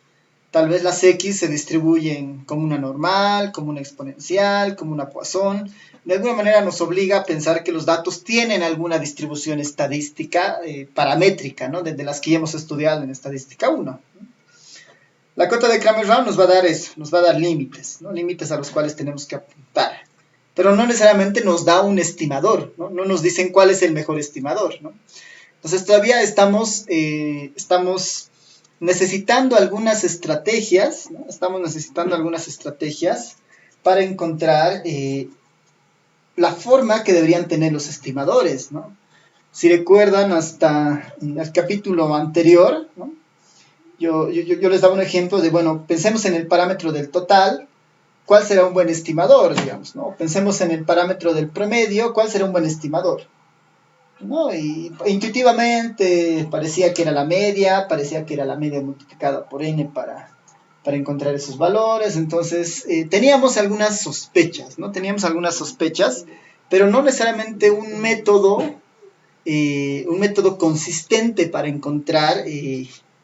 Tal vez las X se distribuyen como una normal, como una exponencial, como una Poisson. De alguna manera nos obliga a pensar que los datos tienen alguna distribución estadística paramétrica, ¿no? De las que ya hemos estudiado en estadística 1. La cota de Kramer-Rao nos va a dar eso, nos va a dar límites, ¿no? Límites a los cuales tenemos que apuntar. Pero no necesariamente nos da un estimador, ¿no? No nos dicen cuál es el mejor estimador, ¿no? Entonces todavía estamos necesitando algunas estrategias, ¿no? Estamos necesitando algunas estrategias para encontrar la forma que deberían tener los estimadores, ¿no? Si recuerdan hasta el capítulo anterior, ¿no? Yo les daba un ejemplo de, bueno, pensemos en el parámetro del total, ¿cuál será un buen estimador, digamos, ¿no? Pensemos en el parámetro del promedio, ¿cuál será un buen estimador? ¿No? Y intuitivamente parecía que era la media multiplicada por n para encontrar esos valores. Entonces teníamos algunas sospechas, ¿no? Teníamos algunas sospechas, pero no necesariamente un método consistente para encontrar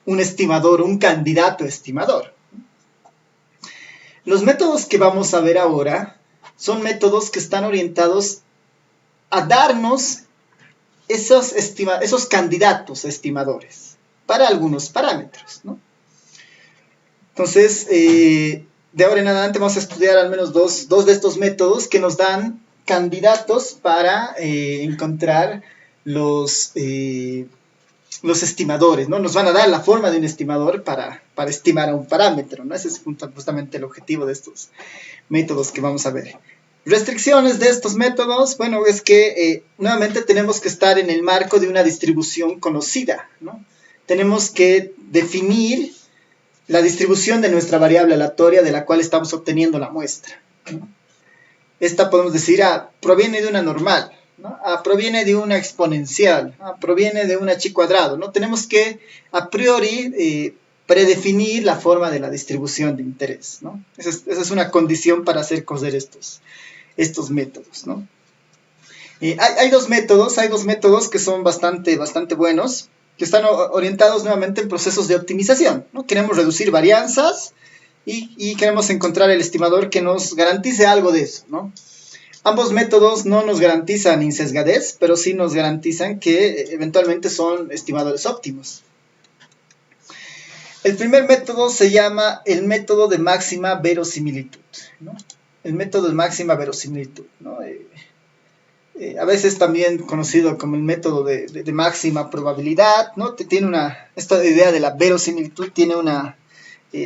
un estimador, un candidato estimador. Los métodos que vamos a ver ahora son métodos que están orientados a darnos esos candidatos estimadores para algunos parámetros, ¿no? Entonces, de ahora en adelante vamos a estudiar al menos dos de estos métodos que nos dan candidatos para encontrar los estimadores, ¿no? Nos van a dar la forma de un estimador para estimar a un parámetro, ¿no? Ese es justamente el objetivo de estos métodos que vamos a ver. Restricciones de estos métodos, bueno, es que nuevamente tenemos que estar en el marco de una distribución conocida, ¿no? Tenemos que definir la distribución de nuestra variable aleatoria de la cual estamos obteniendo la muestra, ¿no? Esta podemos decir, proviene de una normal, ¿no? Proviene de una exponencial, proviene de una chi cuadrado, ¿no? Tenemos que, a priori, predefinir la forma de la distribución de interés, ¿no? Esa es una condición para hacer coser estos métodos, ¿no? Hay dos métodos que son bastante buenos, que están orientados nuevamente en procesos de optimización, ¿no? Queremos reducir varianzas y queremos encontrar el estimador que nos garantice algo de eso, ¿no? Ambos métodos no nos garantizan insesgadez, pero sí nos garantizan que eventualmente son estimadores óptimos. El primer método se llama el método de máxima verosimilitud, ¿no? El método de máxima verosimilitud, ¿no? A veces también conocido como el método de máxima probabilidad, ¿no? Esta idea de la verosimilitud tiene a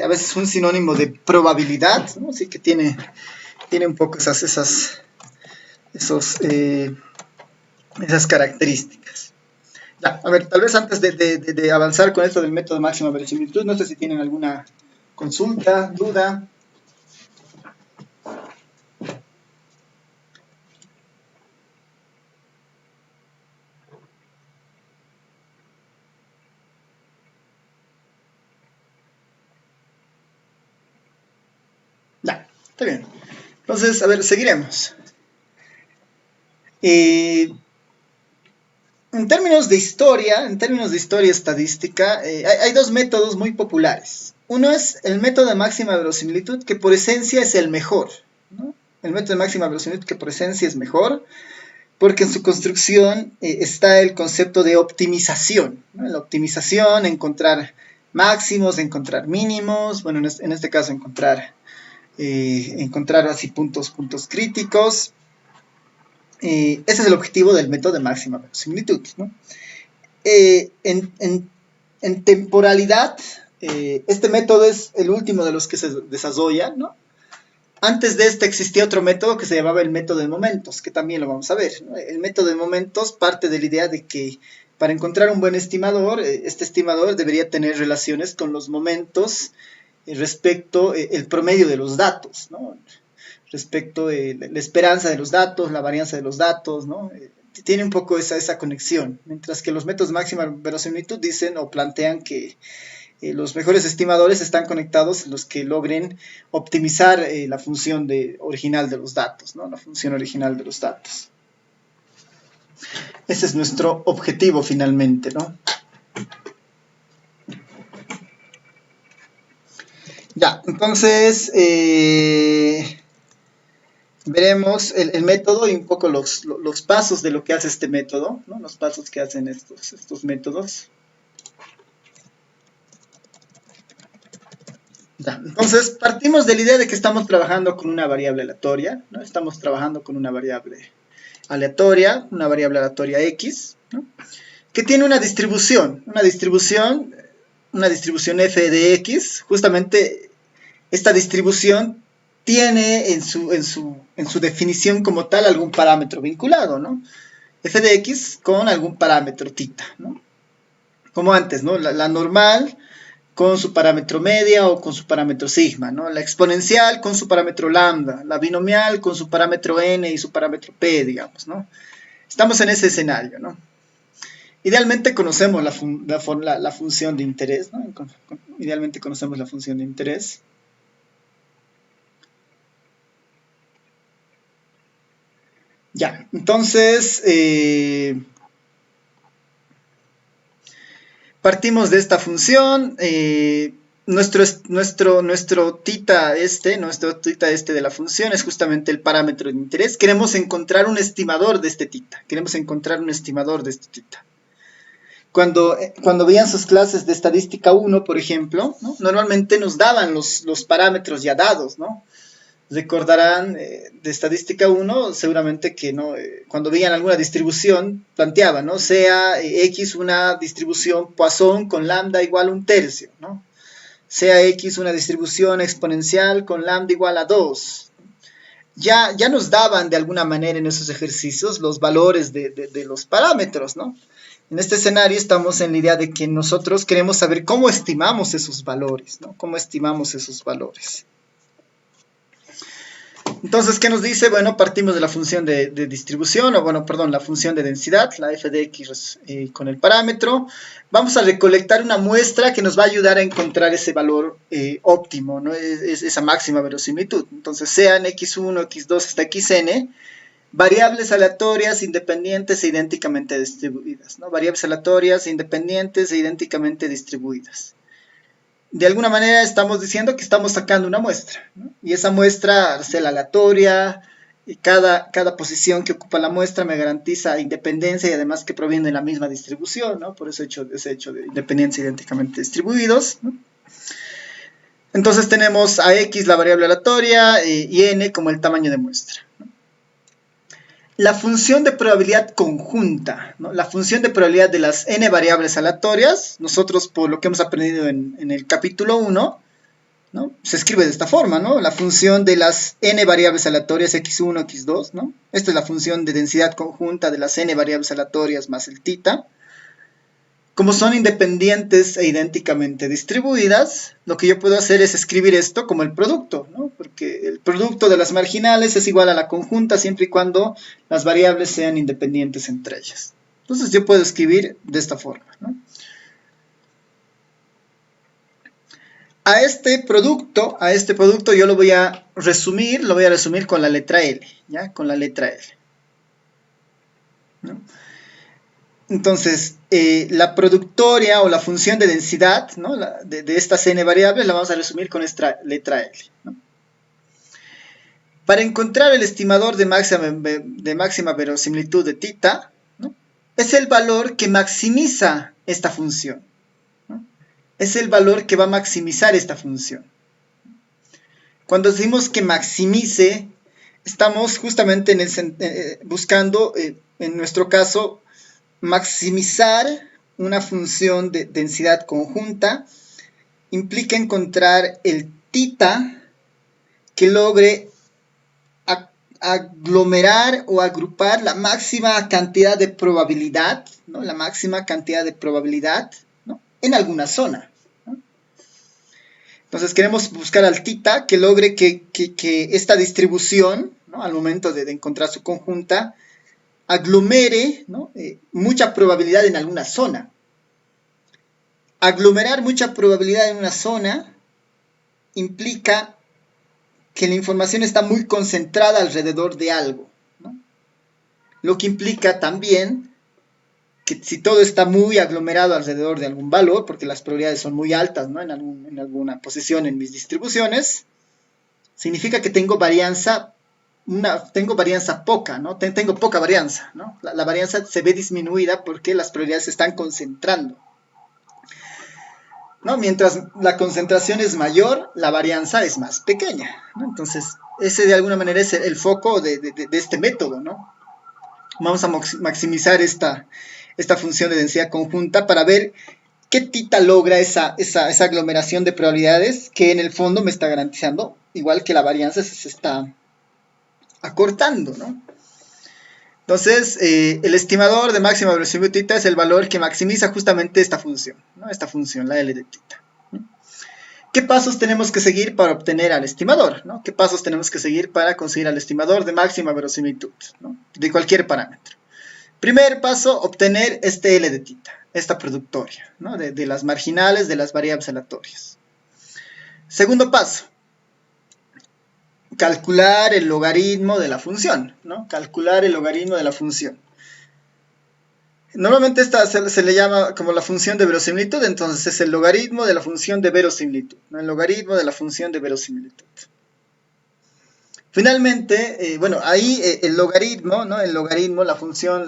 veces un sinónimo de probabilidad, ¿no? Así que tiene un poco esas características. Ya, a ver, tal vez antes de avanzar con esto del método de máxima verosimilitud, no sé si tienen alguna consulta, duda. Ya, está bien. Entonces, a ver, seguiremos. En términos de historia estadística, hay dos métodos muy populares. Uno es el método de máxima verosimilitud, que por esencia es el mejor, ¿no? El método de máxima verosimilitud, que por esencia es mejor, porque en su construcción está el concepto de optimización, ¿no? La optimización, encontrar máximos, encontrar mínimos, bueno, en este caso encontrar así puntos críticos. Ese es el objetivo del método de máxima verosimilitud, ¿no? En temporalidad, este método es el último de los que se desarrollan, ¿no? Antes de este existía otro método que se llamaba el método de momentos, que también lo vamos a ver, ¿no? El método de momentos parte de la idea de que para encontrar un buen estimador, este estimador debería tener relaciones con los momentos respecto el promedio de los datos, ¿no? Respecto la esperanza de los datos, la varianza de los datos, ¿no? Tiene un poco esa conexión, mientras que los métodos de máxima verosimilitud dicen o plantean que los mejores estimadores están conectados los que logren optimizar la función original de los datos, ¿no? La función original de los datos. Ese es nuestro objetivo finalmente, ¿no? Ya, entonces veremos el método y un poco los pasos de lo que hace este método, ¿no? Los pasos que hacen estos métodos. Ya, entonces partimos de la idea de que estamos trabajando con una variable aleatoria, ¿no? Estamos trabajando con una variable aleatoria x, ¿no? Que tiene una distribución f de x. Justamente esta distribución tiene en su definición como tal algún parámetro vinculado, ¿no? F de x con algún parámetro θ, ¿no? Como antes, ¿no? La normal con su parámetro media o con su parámetro sigma, ¿no? La exponencial con su parámetro lambda, la binomial con su parámetro n y su parámetro p, digamos, ¿no? Estamos en ese escenario, ¿no? Idealmente conocemos la función de interés, ¿no? Idealmente conocemos la función de interés. Ya, entonces partimos de esta función. Nuestro θ este de la función es justamente el parámetro de interés. Queremos encontrar un estimador de este θ. Cuando veían sus clases de estadística 1, por ejemplo, ¿no? Normalmente nos daban los parámetros ya dados, ¿no? Recordarán de estadística 1, seguramente que no, cuando veían alguna distribución, planteaban, ¿no? Sea X una distribución Poisson con lambda igual a 1/3, ¿no? Sea X una distribución exponencial con lambda igual a 2. Ya nos daban de alguna manera en esos ejercicios los valores de los parámetros, ¿no? En este escenario estamos en la idea de que nosotros queremos saber cómo estimamos esos valores, ¿no? Cómo estimamos esos valores. Entonces, ¿qué nos dice? Bueno, partimos de la función de distribución, la función de densidad, la f de x con el parámetro. Vamos a recolectar una muestra que nos va a ayudar a encontrar ese valor óptimo, ¿no? Esa máxima verosimilitud. Entonces, sean x1, x2 hasta xn, variables aleatorias, independientes e idénticamente distribuidas, ¿no? Variables aleatorias, independientes e idénticamente distribuidas. De alguna manera estamos diciendo que estamos sacando una muestra, ¿no? Y esa muestra, al ser aleatoria, y cada posición que ocupa la muestra me garantiza independencia y además que proviene de la misma distribución, ¿no? Por eso ese hecho de independencia idénticamente distribuidos, ¿no? Entonces tenemos a x la variable aleatoria y n como el tamaño de muestra, ¿no? La función de probabilidad conjunta, ¿no? La función de probabilidad de las n variables aleatorias, nosotros por lo que hemos aprendido en el capítulo 1, ¿no? Se escribe de esta forma, ¿no? La función de las n variables aleatorias x1, x2, ¿no? Esta es la función de densidad conjunta de las n variables aleatorias más el θ. Como son independientes e idénticamente distribuidas, lo que yo puedo hacer es escribir esto como el producto, ¿no? Porque el producto de las marginales es igual a la conjunta siempre y cuando las variables sean independientes entre ellas. Entonces yo puedo escribir de esta forma, ¿no? A este producto yo lo voy a resumir con la letra L, ¿ya? Con la letra L, ¿no? Entonces, la productoria o la función de densidad, ¿no? de estas n variables la vamos a resumir con esta letra L, ¿no? Para encontrar el estimador de máxima verosimilitud de θ, ¿no? Es el valor que maximiza esta función, ¿no? Es el valor que va a maximizar esta función. Cuando decimos que maximice, estamos justamente buscando, en nuestro caso, maximizar una función de densidad conjunta. Implica encontrar el tita que logre aglomerar o agrupar la máxima cantidad de probabilidad, ¿no? La máxima cantidad de probabilidad, ¿no? En alguna zona, ¿no? Entonces queremos buscar al tita que logre que esta distribución, ¿no? Al momento de encontrar su conjunta, aglomere, ¿no? Mucha probabilidad en alguna zona. Aglomerar mucha probabilidad en una zona implica que la información está muy concentrada alrededor de algo, ¿no? Lo que implica también que si todo está muy aglomerado alrededor de algún valor, porque las probabilidades son muy altas, ¿no? en alguna posición en mis distribuciones, significa que tengo varianza, poca, ¿no? Tengo poca varianza, ¿no? La varianza se ve disminuida porque las probabilidades se están concentrando, ¿no? Mientras la concentración es mayor, la varianza es más pequeña, ¿no? Entonces, ese de alguna manera es el foco de este método, ¿no? Vamos a maximizar esta función de densidad conjunta para ver qué tita logra esa aglomeración de probabilidades que en el fondo me está garantizando, igual que la varianza se está acortando, ¿no? Entonces, el estimador de máxima verosimilitud tita es el valor que maximiza justamente esta función, ¿no? Esta función, la L de tita. ¿Qué pasos tenemos que seguir para obtener al estimador, ¿no? ¿Qué pasos tenemos que seguir para conseguir al estimador de máxima verosimilitud, ¿no? De cualquier parámetro? Primer paso, obtener este L de tita, esta productoria, ¿no? de las marginales de las variables aleatorias. Segundo paso, calcular el logaritmo de la función, ¿no? Calcular el logaritmo de la función. Normalmente esta se le llama como la función de verosimilitud, entonces es el logaritmo de la función de verosimilitud, ¿no? El logaritmo de la función de verosimilitud. Finalmente, bueno, ahí el logaritmo, ¿no? El logaritmo, la función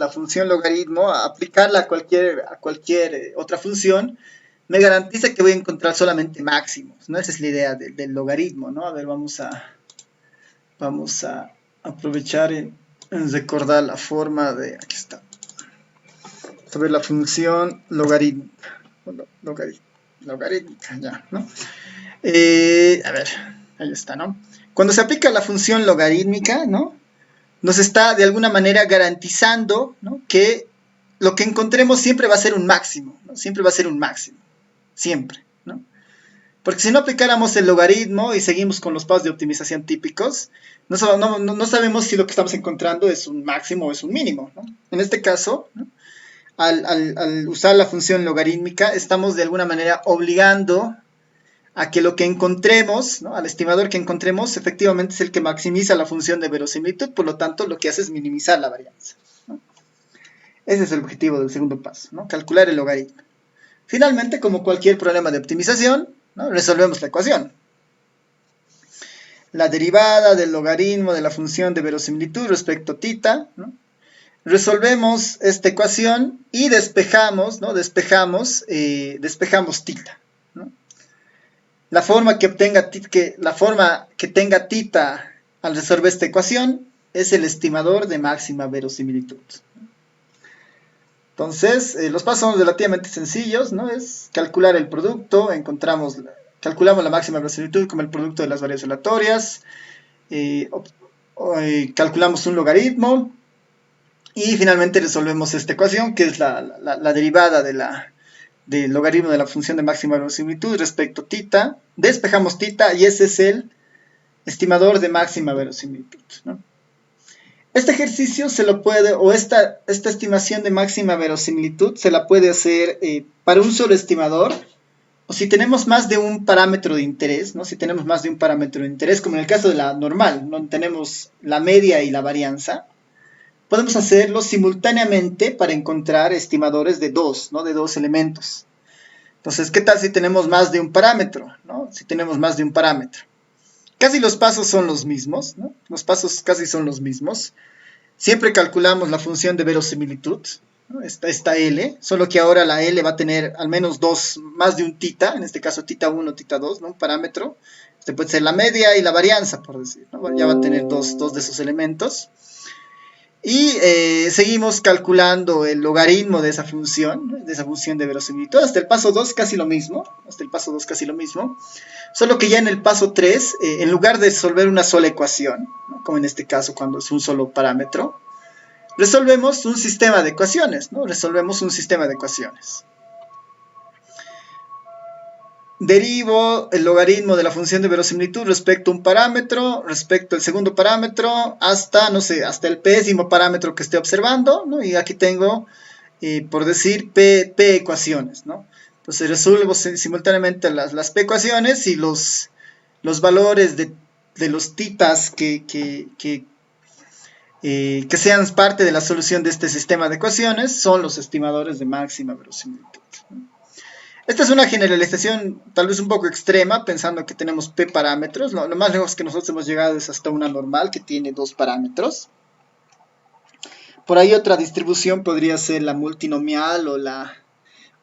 logaritmo, aplicarla a cualquier otra función, me garantiza que voy a encontrar solamente máximos, ¿no? Esa es la idea del logaritmo, ¿no? A ver, vamos a aprovechar en recordar la forma de, aquí está, a ver la función logarítmica, logarítmica, ya, ¿no? A ver, ahí está, ¿no? Cuando se aplica la función logarítmica, ¿no? Nos está de alguna manera garantizando, ¿no? Que lo que encontremos siempre va a ser un máximo, ¿no? Siempre va a ser un máximo, siempre, ¿no? Porque si no aplicáramos el logaritmo y seguimos con los pasos de optimización típicos, no sabemos si lo que estamos encontrando es un máximo o es un mínimo, ¿no? En este caso, ¿no? Al usar la función logarítmica, estamos de alguna manera obligando a que lo que encontremos, ¿no? Al estimador que encontremos, efectivamente es el que maximiza la función de verosimilitud, por lo tanto, lo que hace es minimizar la varianza, ¿no? Ese es el objetivo del segundo paso, ¿no? Calcular el logaritmo. Finalmente, como cualquier problema de optimización, ¿no? Resolvemos la ecuación. La derivada del logaritmo de la función de verosimilitud respecto a tita, ¿no? Resolvemos esta ecuación y despejamos, ¿no? Despejamos tita, ¿no? La forma que tenga tita al resolver esta ecuación es el estimador de máxima verosimilitud. Entonces, los pasos son relativamente sencillos, ¿no? Es calcular el producto, calculamos la máxima verosimilitud como el producto de las variables aleatorias, calculamos un logaritmo y finalmente resolvemos esta ecuación que es la derivada del logaritmo de la función de máxima verosimilitud respecto a tita, despejamos tita y ese es el estimador de máxima verosimilitud, ¿no? Este ejercicio se lo puede, o esta estimación de máxima verosimilitud se la puede hacer para un solo estimador, o si tenemos más de un parámetro de interés, ¿no? Si tenemos más de un parámetro de interés, como en el caso de la normal, donde tenemos la media y la varianza, podemos hacerlo simultáneamente para encontrar estimadores de dos, ¿no? De dos elementos. Entonces, ¿qué tal si tenemos más de un parámetro, ¿no? Si tenemos más de un parámetro. Casi los pasos son los mismos, ¿no? Los pasos casi son los mismos. Siempre calculamos la función de verosimilitud, ¿no? Esta L, solo que ahora la L va a tener al menos más de un tita, en este caso tita 1, tita 2, ¿no? Un parámetro. Este puede ser la media y la varianza, por decir, ¿no? Ya va a tener dos de esos elementos. Y seguimos calculando el logaritmo de esa función, ¿no? De esa función de verosimilitud. Hasta el paso 2 casi lo mismo. Solo que ya en el paso 3, en lugar de resolver una sola ecuación, ¿no? Como en este caso cuando es un solo parámetro, resolvemos un sistema de ecuaciones, ¿no? Derivo el logaritmo de la función de verosimilitud respecto a un parámetro, respecto al segundo parámetro, hasta, no sé, hasta el pésimo parámetro que esté observando, ¿no? Y aquí tengo, por decir, P ecuaciones, ¿no? Entonces resuelvo simultáneamente las P ecuaciones y los valores de los titas que sean parte de la solución de este sistema de ecuaciones son los estimadores de máxima verosimilitud, ¿no? Esta es una generalización tal vez un poco extrema, pensando que tenemos P parámetros. Lo más lejos que nosotros hemos llegado es hasta una normal que tiene 2 parámetros. Por ahí otra distribución podría ser la multinomial o la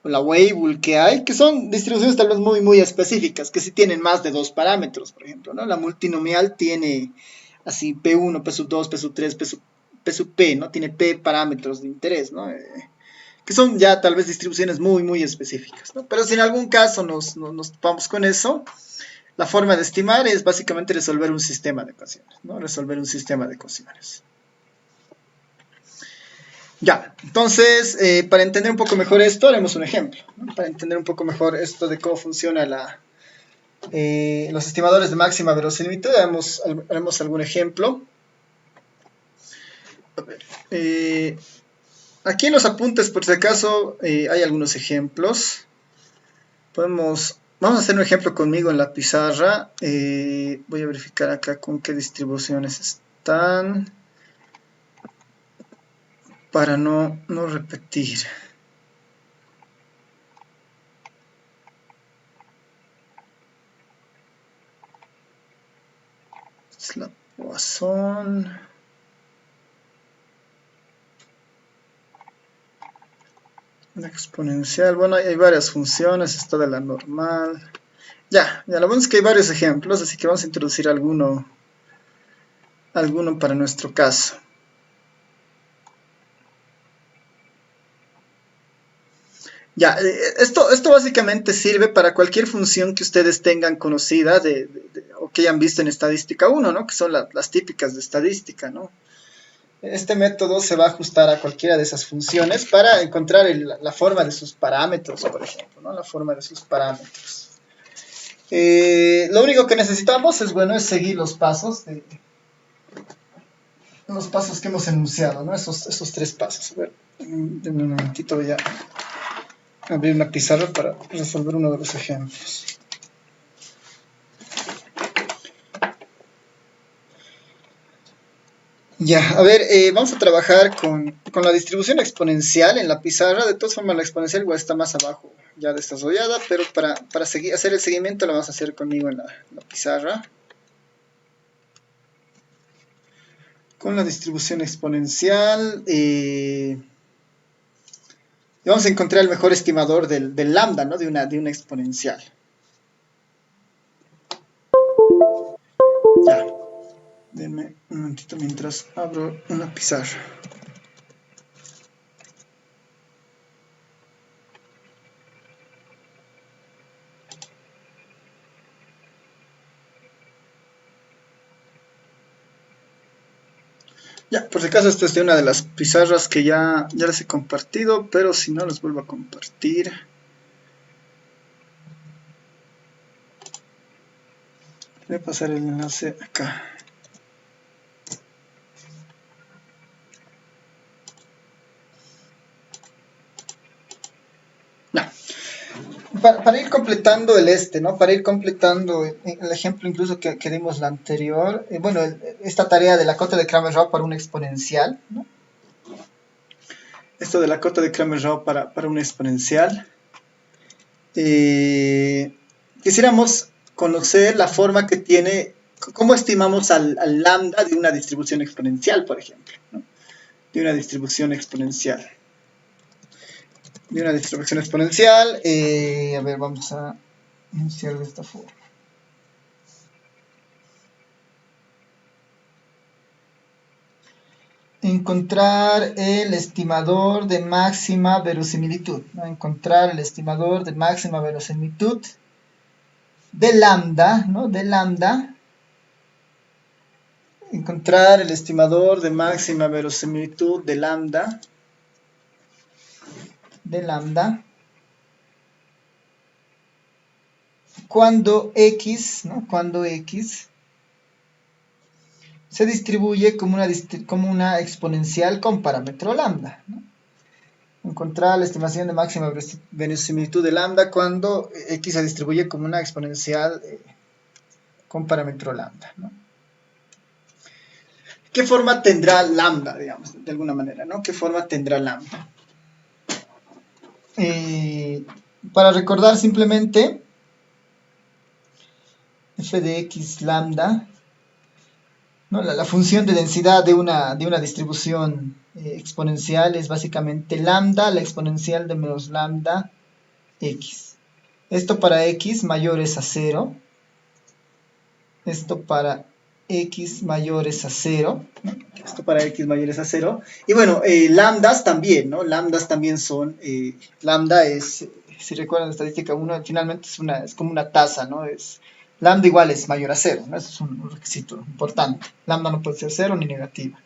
Weibull que hay, que son distribuciones tal vez muy, muy específicas, que sí tienen más de 2 parámetros, por ejemplo, ¿no? La multinomial tiene así P1, P2, P3, P, ¿no? Tiene P parámetros de interés, ¿no? Que son ya tal vez distribuciones muy, muy específicas, ¿no? Pero si en algún caso nos topamos con eso, la forma de estimar es básicamente resolver un sistema de ecuaciones, ¿no? Ya, entonces, para entender un poco mejor esto, haremos un ejemplo, ¿no? Para entender un poco mejor esto de cómo funciona los estimadores de máxima verosimilitud, haremos algún ejemplo. A ver, aquí en los apuntes, por si acaso, hay algunos ejemplos. Vamos a hacer un ejemplo conmigo en la pizarra. Voy a verificar acá con qué distribuciones están para no repetir. Es la Poisson. La exponencial. Bueno, hay varias funciones. Esta de la normal. Ya, lo bueno es que hay varios ejemplos, así que vamos a introducir alguno para nuestro caso. Ya, esto básicamente sirve para cualquier función que ustedes tengan conocida o que hayan visto en estadística 1, ¿no? Que son las típicas de estadística, ¿no? Este método se va a ajustar a cualquiera de esas funciones para encontrar la forma de sus parámetros, por ejemplo, ¿no? La forma de sus parámetros. Lo único que necesitamos es seguir los pasos que hemos enunciado, ¿no? Esos 3 pasos. A ver, denme un momentito, voy a abrir una pizarra para resolver uno de los ejemplos. Ya, a ver, vamos a trabajar con la distribución exponencial en la pizarra. De todas formas, la exponencial igual está más abajo, ya desarrollada, pero para hacer el seguimiento lo vamos a hacer conmigo en la pizarra. Con la distribución exponencial, vamos a encontrar el mejor estimador del lambda, ¿no? De una exponencial. Ya. Denme un momentito mientras abro una pizarra. Ya, por si acaso esta es de una de las pizarras que ya les he compartido, pero si no les vuelvo a compartir. Voy a pasar el enlace acá. Ya. Para ir completando ¿no? Para ir completando el ejemplo incluso que dimos la anterior, bueno, esta tarea de la cota de Cramer-Rao para una exponencial, ¿no? Esto de la cota de Cramer-Rao para una exponencial. Quisiéramos conocer la forma que tiene, cómo estimamos al lambda de una distribución exponencial, por ejemplo, ¿no? De una distribución exponencial. A ver, vamos a iniciar de esta forma. encontrar el estimador de máxima verosimilitud, ¿no? Encontrar el estimador de máxima verosimilitud de lambda, ¿no? De lambda. Encontrar el estimador de máxima verosimilitud de lambda. Cuando x, ¿no? Cuando x se distribuye como una exponencial con parámetro lambda, ¿no? Encontrar la estimación de máxima verosimilitud de lambda cuando x se distribuye como una exponencial con parámetro lambda, ¿no? ¿Qué forma tendrá lambda, digamos, de alguna manera, ¿no? ¿Qué forma tendrá lambda? Para recordar simplemente, f de x lambda, ¿no? La función de densidad de una distribución exponencial es básicamente lambda, la exponencial de menos lambda x. Esto para x mayores a 0. Esto para x mayores a 0. Esto para x mayores a 0. Y bueno, lambdas también, ¿no? Lambdas también son, lambda es, si recuerdan la estadística 1, finalmente es como una tasa, ¿no? Lambda igual es mayor a 0, ¿no? Eso es un requisito importante. Lambda no puede ser 0 ni negativa.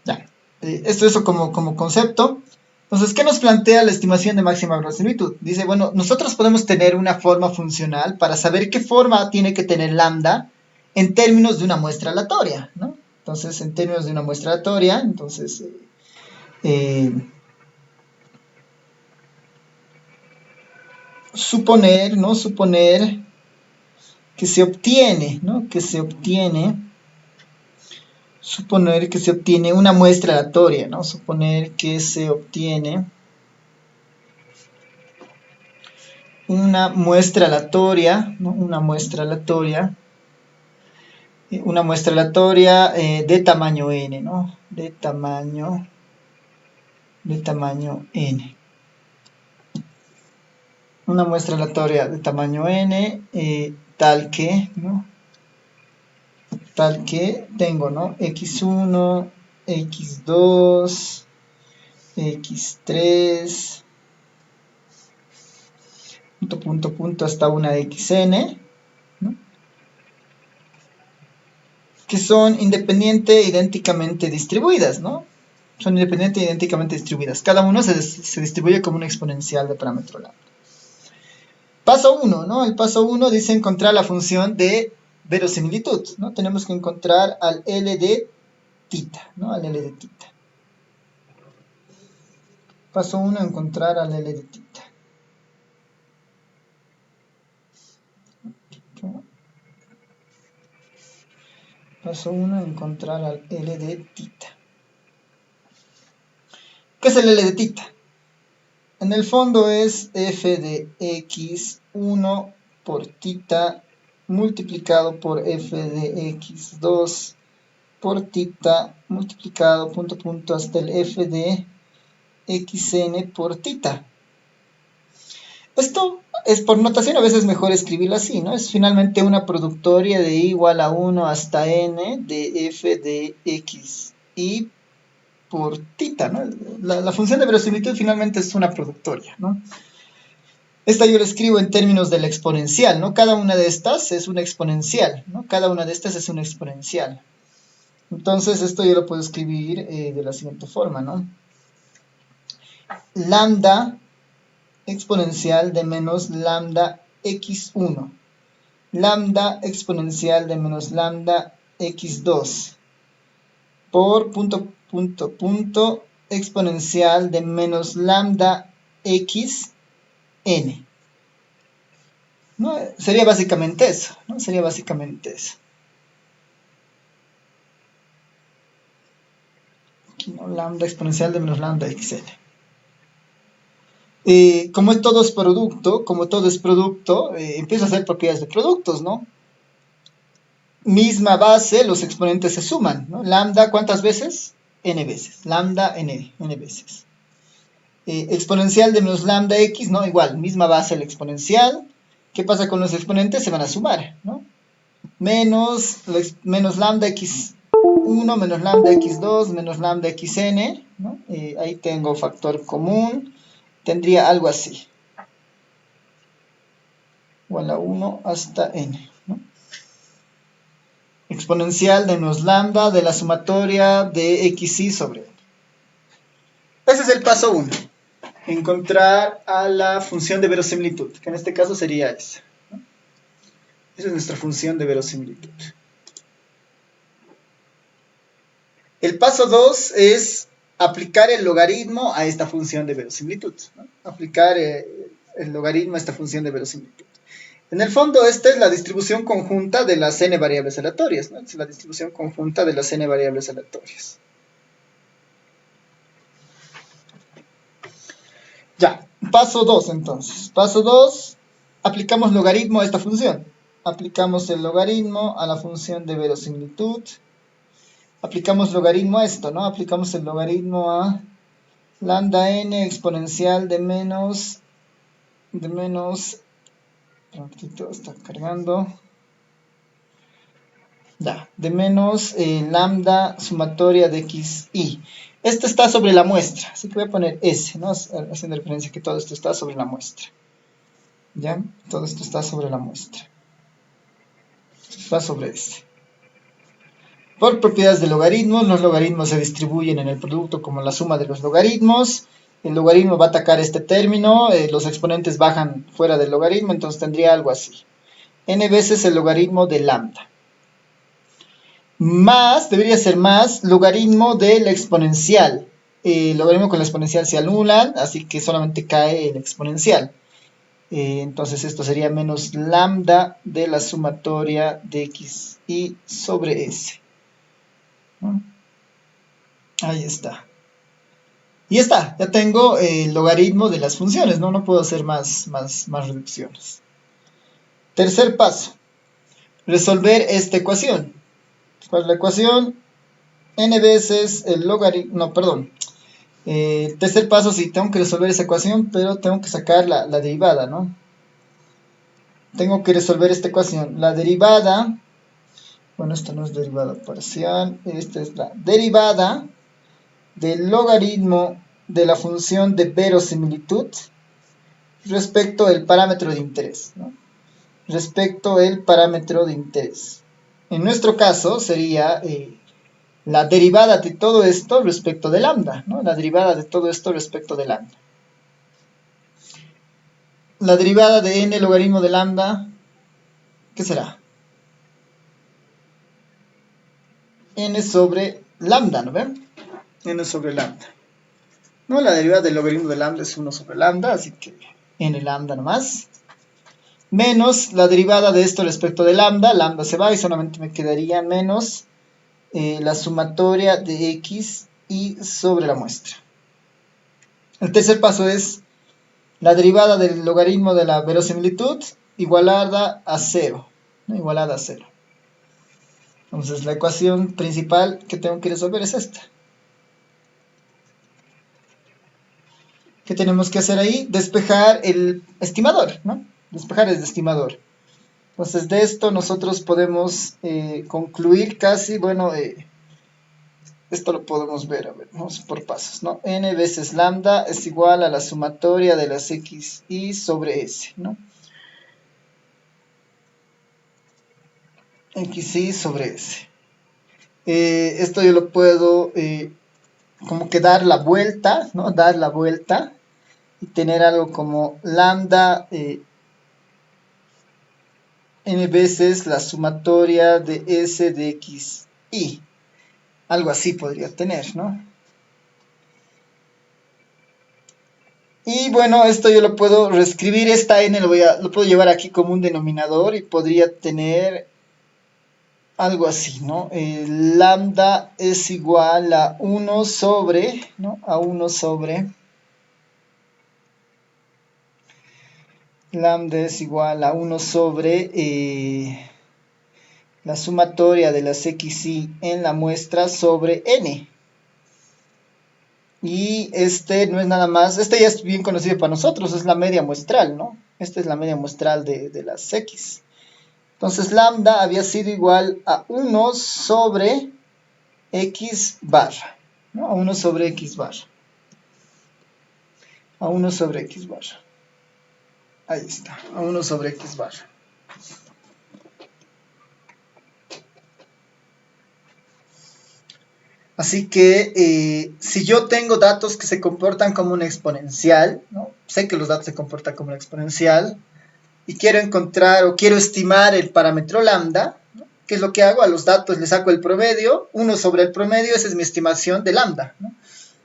Ya. Eso como concepto. Entonces, ¿qué nos plantea la estimación de máxima verosimilitud? Dice, bueno, nosotros podemos tener una forma funcional para saber qué forma tiene que tener lambda en términos de una muestra aleatoria, ¿no? Entonces, en términos de una muestra aleatoria, entonces, suponer, ¿no? Suponer que se obtiene, ¿no? Suponer que se obtiene una muestra aleatoria, ¿no? Suponer que se obtiene una muestra aleatoria, ¿no? Una muestra aleatoria de tamaño n, ¿no? De tamaño n. Una muestra aleatoria de tamaño n, tal que, ¿no? Tal que tengo, ¿no? x1, x2, x3, punto hasta una xn, ¿no? Que son idénticamente distribuidas, ¿no? Son idénticamente distribuidas. Cada uno se distribuye como una exponencial de parámetro lambda. Paso 1, ¿no? El paso 1 dice encontrar la función de verosimilitud, ¿no? Tenemos que encontrar al L de tita, ¿no? Al L de tita. Paso 1, encontrar al L de tita. Paso 1, encontrar al L de tita. ¿Qué es el L de tita? En el fondo es f de x1 por tita multiplicado por f de x2 por tita multiplicado hasta el f de xn por tita. Esto es por notación, a veces es mejor escribirlo así, ¿no? Es finalmente una productoria de i igual a 1 hasta n de f de x y por tita, ¿no? La función de verosimilitud finalmente es una productoria, ¿no? Esta yo la escribo en términos de la exponencial, ¿no? Cada una de estas es una exponencial, ¿no? Cada una de estas es una exponencial. Entonces, esto yo lo puedo escribir de la siguiente forma, ¿no? Lambda exponencial de menos lambda x1. Lambda exponencial de menos lambda x2 por exponencial de menos lambda xn. ¿No? Sería básicamente eso, ¿no? Sería básicamente eso. Aquí, ¿no? Lambda exponencial de menos lambda xn. Como todo es producto, empiezo a hacer propiedades de productos, ¿no? Misma base, los exponentes se suman, ¿no? Lambda, ¿cuántas veces? N veces. Lambda, n veces. Exponencial de menos lambda x, ¿no? Igual, misma base el exponencial. ¿Qué pasa con los exponentes? Se van a sumar, ¿no? Menos lambda x 1 menos lambda x2 menos lambda xn, ¿no? Ahí tengo factor común, tendría algo así, igual a 1 hasta n, ¿no? Exponencial de menos lambda de la sumatoria de xy sobre n. Ese es el paso 1. Encontrar a la función de verosimilitud, que en este caso sería esa, ¿no? Esa es nuestra función de verosimilitud. El paso 2 es aplicar el logaritmo a esta función de verosimilitud, ¿no? Aplicar el logaritmo a esta función de verosimilitud. En el fondo, esta es la distribución conjunta de las n variables aleatorias, ¿no? Es la distribución conjunta de las n variables aleatorias. Ya, paso 2 entonces. Paso 2, aplicamos logaritmo a esta función. Aplicamos el logaritmo a la función de verosimilitud. Aplicamos logaritmo a esto, ¿no? Aplicamos el logaritmo a lambda n exponencial de menos, un poquito, está cargando. Ya, de menos lambda sumatoria de xy. Esto está sobre la muestra, así que voy a poner S, ¿no? Haciendo referencia que todo esto está sobre la muestra. ¿Ya? Todo esto está sobre la muestra. Está sobre S. Por propiedades de logaritmos, los logaritmos se distribuyen en el producto como la suma de los logaritmos. El logaritmo va a atacar este término, los exponentes bajan fuera del logaritmo, entonces tendría algo así. N veces el logaritmo de lambda. Más, debería ser más, logaritmo del exponencial. El logaritmo con la exponencial se anulan, así que solamente cae el exponencial. Entonces esto sería menos lambda de la sumatoria de x y sobre s. ¿No? Ahí está. Y ya está, ya tengo el logaritmo de las funciones, ¿no? No puedo hacer más reducciones. Tercer paso, resolver esta ecuación. ¿Cuál es la ecuación? N veces el logaritmo, no, perdón. Tercer paso, sí, tengo que resolver esa ecuación, pero tengo que sacar la derivada, ¿no? Tengo que resolver esta ecuación. La derivada, bueno, esta no es derivada parcial, esta es la derivada del logaritmo de la función de verosimilitud respecto al parámetro de interés, ¿no? Respecto al parámetro de interés. En nuestro caso sería la derivada de todo esto respecto de lambda, ¿no? La derivada de todo esto respecto de lambda. La derivada de n logaritmo de lambda, ¿qué será? N sobre lambda, ¿no ven? N sobre lambda. No, la derivada del logaritmo de lambda es 1 sobre lambda, así que n lambda nomás. Menos la derivada de esto respecto de lambda, lambda se va y solamente me quedaría menos la sumatoria de x y sobre la muestra. El tercer paso es la derivada del logaritmo de la verosimilitud igualada a 0, ¿no? Igualada a 0. Entonces la ecuación principal que tengo que resolver es esta. ¿Qué tenemos que hacer ahí? Despejar el estimador, ¿no? Despejar el estimador. Entonces de esto nosotros podemos concluir casi, bueno, esto lo podemos ver, a ver, vamos por pasos, ¿no? N veces lambda es igual a la sumatoria de las x y sobre s, ¿no? xy sobre s. Esto yo lo puedo como que dar la vuelta, ¿no? Dar la vuelta y tener algo como lambda n veces la sumatoria de s de x y. Algo así podría tener, ¿no? Y bueno, esto yo lo puedo reescribir, esta n lo puedo llevar aquí como un denominador y podría tener algo así, ¿no? Lambda es igual a 1 sobre, ¿no? A 1 sobre, lambda es igual a 1 sobre la sumatoria de las xy en la muestra sobre n. Y este no es nada más, este ya es bien conocido para nosotros, es la media muestral, ¿no? Esta es la media muestral de las x. Entonces lambda había sido igual a 1 sobre x barra, ¿no? A 1 sobre x barra. A 1 sobre x barra. Ahí está, a 1 sobre x barra. Así que si yo tengo datos que se comportan como una exponencial, ¿no? Sé que los datos se comportan como una exponencial, y quiero encontrar o quiero estimar el parámetro lambda, ¿no? ¿Qué es lo que hago? A los datos le saco el promedio, 1 sobre el promedio, esa es mi estimación de lambda, ¿no?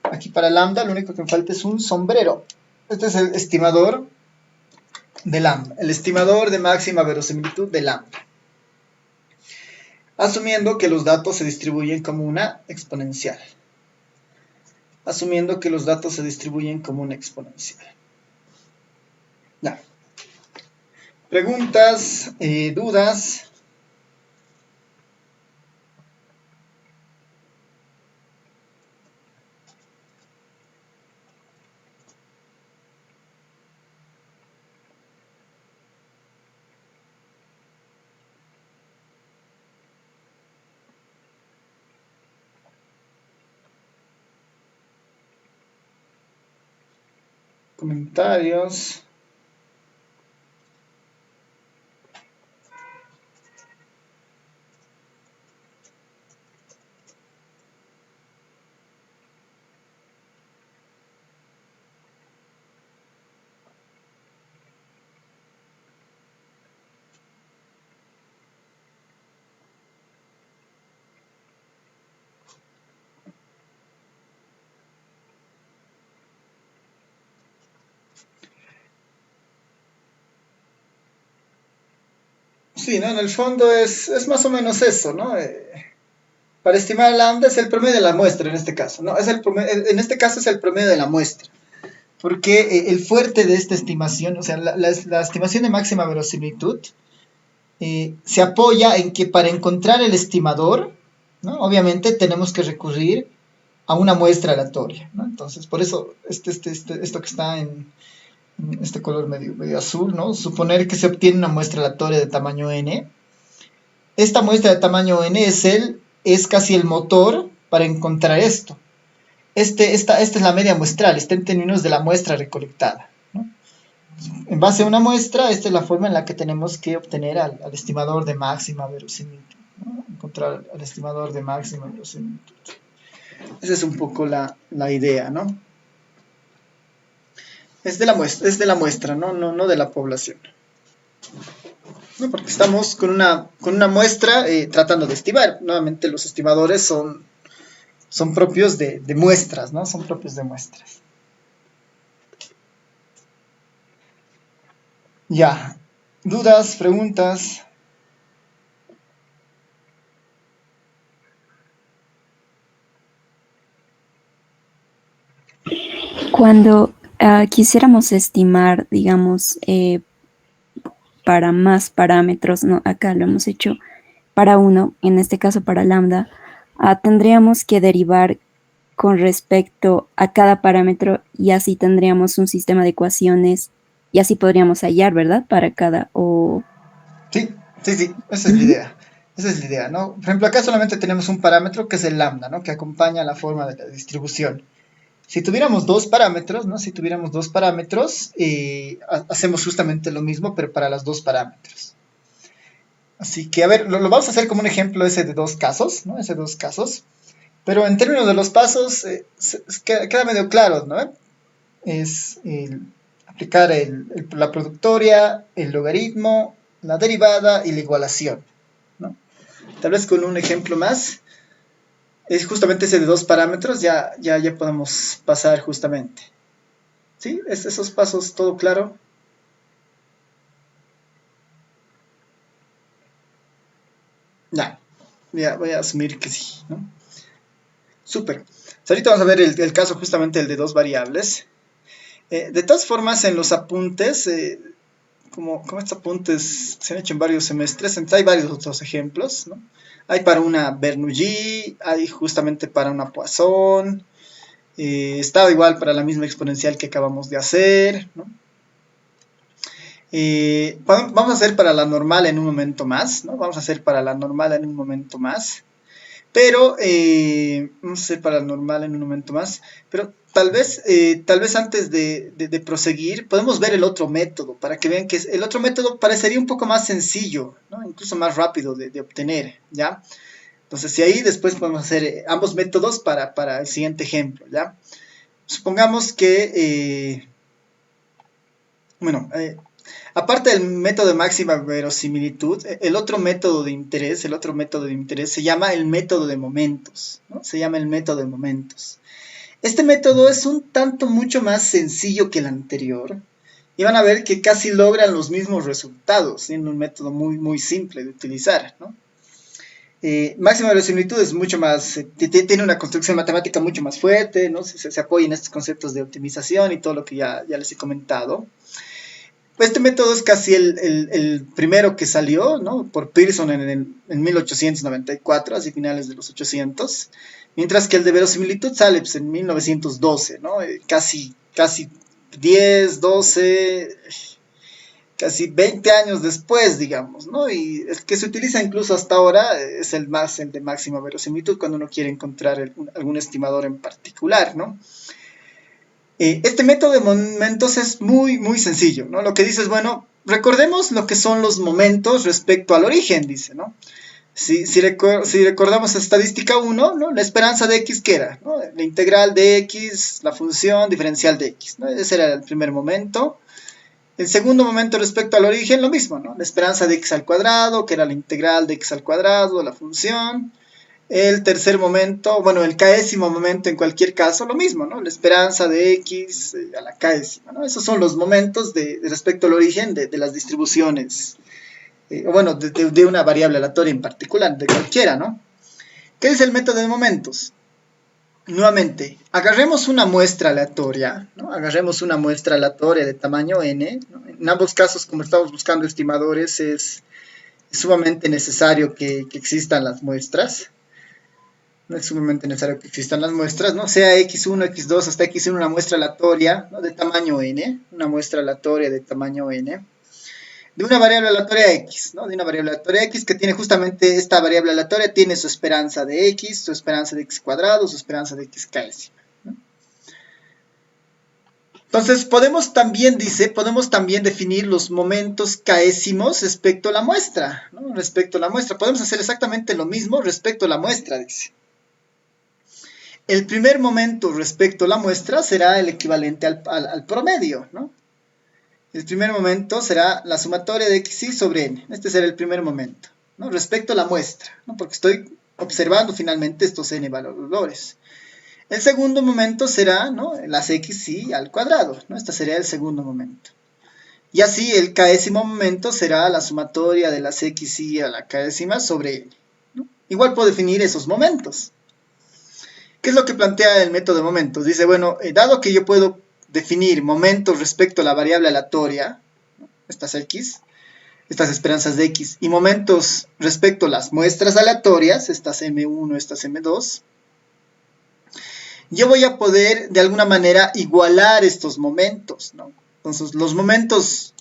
Aquí para lambda lo único que me falta es un sombrero. Este es el estimador de lambda, el estimador de máxima verosimilitud de lambda. Asumiendo que los datos se distribuyen como una exponencial. Asumiendo que los datos se distribuyen como una exponencial. Ya. Preguntas, dudas. Comentarios. Sí, ¿no? En el fondo es más o menos eso, ¿no? Para estimar lambda es el promedio de la muestra en este caso, ¿no? En este caso es el promedio de la muestra, porque el fuerte de esta estimación, o sea, la estimación de máxima verosimilitud, se apoya en que para encontrar el estimador, ¿no? Obviamente tenemos que recurrir a una muestra aleatoria, ¿no? Entonces, por eso esto que está en este color medio azul, ¿no? Suponer que se obtiene una muestra aleatoria de tamaño n. Esta muestra de tamaño n es casi el motor para encontrar esto. Esta es la media muestral, está en términos de la muestra recolectada, ¿no? En base a una muestra, esta es la forma en la que tenemos que obtener al estimador de máxima verosimilitud, ¿no? Encontrar al estimador de máxima verosimilitud. Esa es un poco la idea, ¿no? Es de la muestra, no de la población. ¿No? Porque estamos con una muestra tratando de estimar. Nuevamente los estimadores son propios de muestras, ¿no? Son propios de muestras. Ya. ¿Dudas, preguntas? Cuando quisiéramos estimar, digamos, para más parámetros, ¿no? Acá lo hemos hecho para uno, en este caso para lambda, tendríamos que derivar con respecto a cada parámetro y así tendríamos un sistema de ecuaciones y así podríamos hallar, ¿verdad? Para cada o... Sí, esa es la idea. Esa es la idea, ¿no? Por ejemplo, acá solamente tenemos un parámetro que es el lambda, ¿no? Que acompaña la forma de la distribución. Si tuviéramos dos parámetros, ¿no? Si tuviéramos dos parámetros, hacemos justamente lo mismo, pero para los dos parámetros. Así que, a ver, lo vamos a hacer como un ejemplo ese de dos casos, ¿no? Ese de dos casos. Pero en términos de los pasos, queda medio claro, ¿no? Es aplicar la productoria, el logaritmo, la derivada y la igualación, ¿no? Tal vez con un ejemplo más, es justamente ese de dos parámetros, ya podemos pasar justamente. ¿Sí? Esos pasos, ¿todo claro? Ya, voy a asumir que sí, ¿no? Súper. Ahorita vamos a ver el caso justamente el de dos variables. De todas formas, en los apuntes, como estos apuntes se han hecho en varios semestres, hay varios otros ejemplos, ¿no? Hay para una Bernoulli, hay justamente para una Poisson, estaba igual para la misma exponencial que acabamos de hacer, ¿no? Vamos a hacer para la normal en un momento más, ¿no? Vamos a hacer para la normal en un momento más. Pero, vamos a hacer paranormal en un momento más, pero tal vez antes de proseguir, podemos ver el otro método, para que vean que el otro método parecería un poco más sencillo, ¿no? Incluso más rápido de obtener, ¿ya? Entonces, si ahí después podemos hacer ambos métodos para el siguiente ejemplo, ¿ya? Supongamos que, bueno, aparte del método de máxima verosimilitud, el otro método de interés se llama el método de momentos, ¿no? Se llama el método de momentos. Este método es un tanto mucho más sencillo que el anterior y van a ver que casi logran los mismos resultados, siendo un método muy, muy simple de utilizar, ¿no? Máxima verosimilitud es mucho más, tiene una construcción matemática mucho más fuerte, ¿no? Se apoya en estos conceptos de optimización y todo lo que ya les he comentado. Este método es casi el primero que salió, ¿no? Por Pearson en 1894, así finales de los 800, mientras que el de verosimilitud sale pues, en 1912, ¿no? Casi 10, 12, casi 20 años después, digamos, ¿no? Y el que se utiliza incluso hasta ahora es el de máxima verosimilitud cuando uno quiere encontrar algún estimador en particular, ¿no? Este método de momentos es muy, muy sencillo, ¿no? Lo que dice es, bueno, recordemos lo que son los momentos respecto al origen, dice, ¿no? Si recordamos estadística 1, ¿no? La esperanza de x, ¿qué era? ¿No? La integral de x, la función diferencial de x, ¿no? Ese era el primer momento. El segundo momento respecto al origen, lo mismo, ¿no? La esperanza de x al cuadrado, que era la integral de x al cuadrado, la función. El tercer momento, bueno, el késimo momento en cualquier caso, lo mismo, ¿no? La esperanza de x a la késima, ¿no? Esos son los momentos respecto al origen de las distribuciones, bueno, de una variable aleatoria en particular, de cualquiera, ¿no? ¿Qué es el método de momentos? Nuevamente, agarremos una muestra aleatoria, ¿no? Agarremos una muestra aleatoria de tamaño n, ¿no? En ambos casos, como estamos buscando estimadores, es sumamente necesario que existan las muestras. No es sumamente necesario que existan las muestras, ¿no? Sea x1, x2 hasta x1 una muestra aleatoria, ¿no? De tamaño n, una muestra aleatoria de tamaño n, de una variable aleatoria x, ¿no? De una variable aleatoria x que tiene justamente esta variable aleatoria, tiene su esperanza de x, su esperanza de x cuadrado, su esperanza de x késima, ¿no? Entonces, podemos también definir los momentos késsimos respecto a la muestra, ¿no? Respecto a la muestra. Podemos hacer exactamente lo mismo respecto a la muestra, dice. El primer momento respecto a la muestra será el equivalente al promedio, ¿no? El primer momento será la sumatoria de xy sobre n. Este será el primer momento, ¿no? Respecto a la muestra, ¿no? Porque estoy observando finalmente estos n valores. El segundo momento será, ¿no? Las xy al cuadrado, ¿no? Este sería el segundo momento. Y así el késimo momento será la sumatoria de las xy a la késima sobre n, ¿no? Igual puedo definir esos momentos. ¿Qué es lo que plantea el método de momentos? Dice, bueno, dado que yo puedo definir momentos respecto a la variable aleatoria, ¿no? Estas x, estas esperanzas de x, y momentos respecto a las muestras aleatorias, estas m1, estas m2, yo voy a poder de alguna manera igualar estos momentos, ¿no? Entonces, los momentos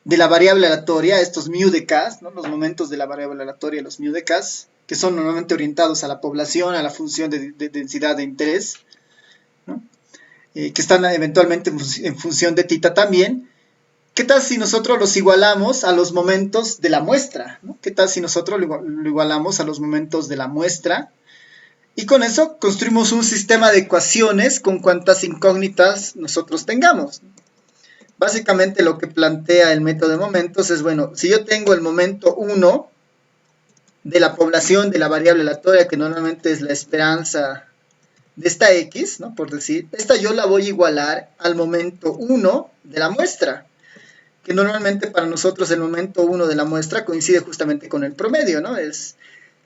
de la variable aleatoria, estos mu de k, ¿no? Los momentos de la variable aleatoria, los mu de k, que son normalmente orientados a la población, a la función de densidad de interés, ¿no? Que están eventualmente en función de tita también. ¿Qué tal si nosotros los igualamos a los momentos de la muestra, ¿no? ¿Qué tal si nosotros lo igualamos a los momentos de la muestra? Y con eso construimos un sistema de ecuaciones con cuantas incógnitas nosotros tengamos. Básicamente lo que plantea el método de momentos es, bueno, si yo tengo el momento 1 de la población de la variable aleatoria, que normalmente es la esperanza de esta x, ¿no? Por decir, esta yo la voy a igualar al momento 1 de la muestra, que normalmente para nosotros el momento 1 de la muestra coincide justamente con el promedio, ¿no? Es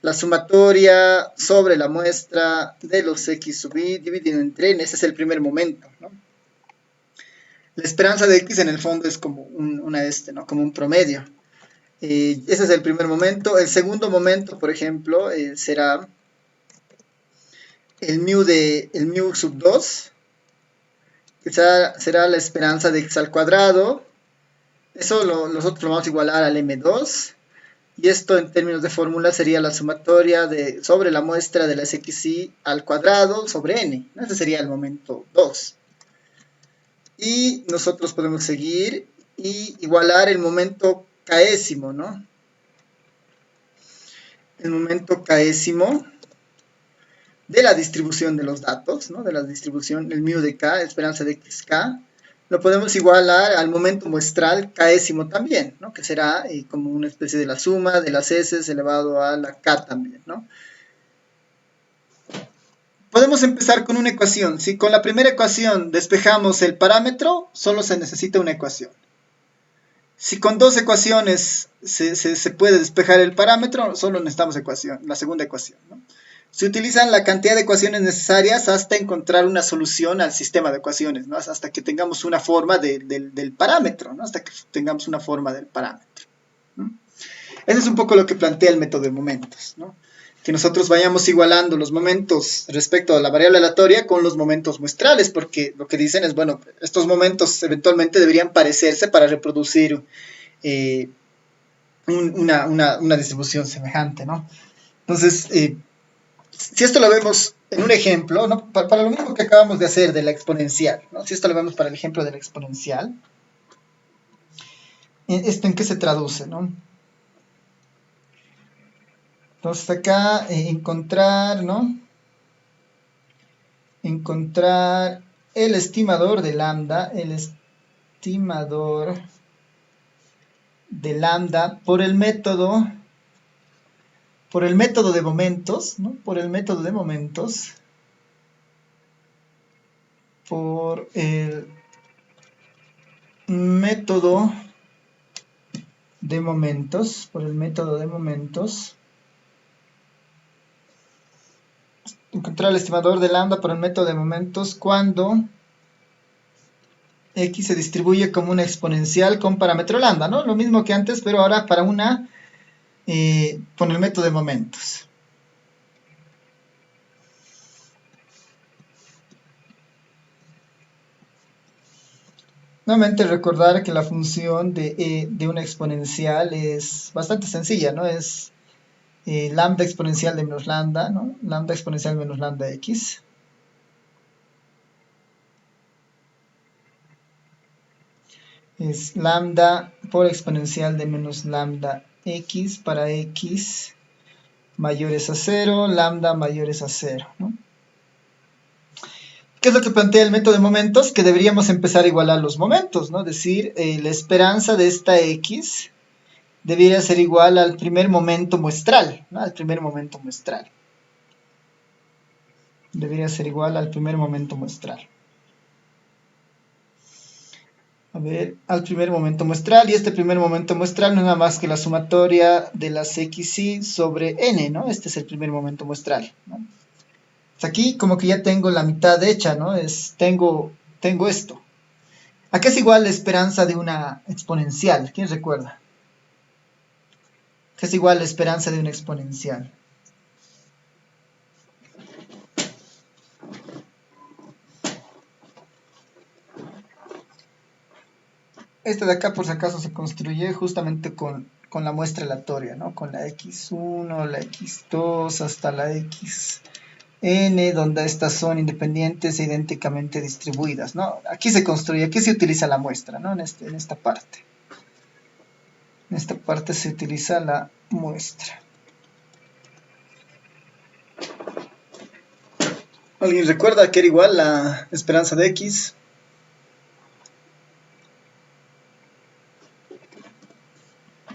la sumatoria sobre la muestra de los x sub i dividido entre n, ese es el primer momento, ¿no? La esperanza de x en el fondo es como ¿no? Como un promedio. Ese es el primer momento. El segundo momento, por ejemplo, será el mu sub 2, que será la esperanza de x al cuadrado. Eso nosotros lo vamos a igualar al m2. Y esto en términos de fórmula sería la sumatoria sobre la muestra de las xy al cuadrado sobre n, ¿no? Ese sería el momento 2. Y nosotros podemos seguir y igualar el momento késimo, ¿no? El momento késimo de la distribución de los datos, ¿no? De la distribución, el mu de k, esperanza de xk, lo podemos igualar al momento muestral késimo también, ¿no? Que será como una especie de la suma de las s elevado a la k también, ¿no? Podemos empezar con una ecuación. Si con la primera ecuación despejamos el parámetro, solo se necesita una ecuación. Si con dos ecuaciones se puede despejar el parámetro, solo necesitamos la segunda ecuación, ¿no? Se utilizan la cantidad de ecuaciones necesarias hasta encontrar una solución al sistema de ecuaciones, ¿no? Hasta que tengamos una forma del parámetro, ¿no? Hasta que tengamos una forma del parámetro, ¿no? Eso es un poco lo que plantea el método de momentos, ¿no? Que nosotros vayamos igualando los momentos respecto a la variable aleatoria con los momentos muestrales, porque lo que dicen es, bueno, estos momentos eventualmente deberían parecerse para reproducir una distribución semejante, ¿no? Entonces, si esto lo vemos en un ejemplo, ¿no? Para lo mismo que acabamos de hacer de la exponencial, ¿no? Si esto lo vemos para el ejemplo de la exponencial, ¿esto en qué se traduce, no? Entonces acá encontrar, ¿no? Encontrar el estimador de lambda, por el método de momentos, ¿no? Por el método de momentos, por el método de momentos, por el método de momentos, encontrar el estimador de lambda por el método de momentos cuando x se distribuye como una exponencial con parámetro lambda, ¿no? Lo mismo que antes, pero ahora para con el método de momentos. Nuevamente recordar que la función de una exponencial es bastante sencilla, ¿no? Es lambda exponencial de menos lambda, ¿no? Lambda exponencial menos lambda x. Es lambda por exponencial de menos lambda x para x mayores a 0, lambda mayores a 0, ¿no? ¿Qué es lo que plantea el método de momentos? Que deberíamos empezar a igualar los momentos, ¿no? Es decir, la esperanza de esta x debería ser igual al primer momento muestral, ¿no? Al primer momento muestral. Debería ser igual al primer momento muestral. A ver, al primer momento muestral, y este primer momento muestral no es nada más que la sumatoria de las xy sobre n, ¿no? Este es el primer momento muestral, ¿no? Aquí como que ya tengo la mitad hecha, ¿no? Tengo esto. ¿A qué es igual la esperanza de una exponencial? ¿Quién recuerda? ¿Qué es igual la esperanza de una exponencial? Esta de acá, por si acaso, se construye justamente con la muestra aleatoria, ¿no? Con la x1, la x2, hasta la xn, donde estas son independientes e idénticamente distribuidas, ¿no? Aquí se construye, aquí se utiliza la muestra, ¿no? En esta parte. En esta parte se utiliza la muestra. ¿Alguien recuerda que era igual la esperanza de x?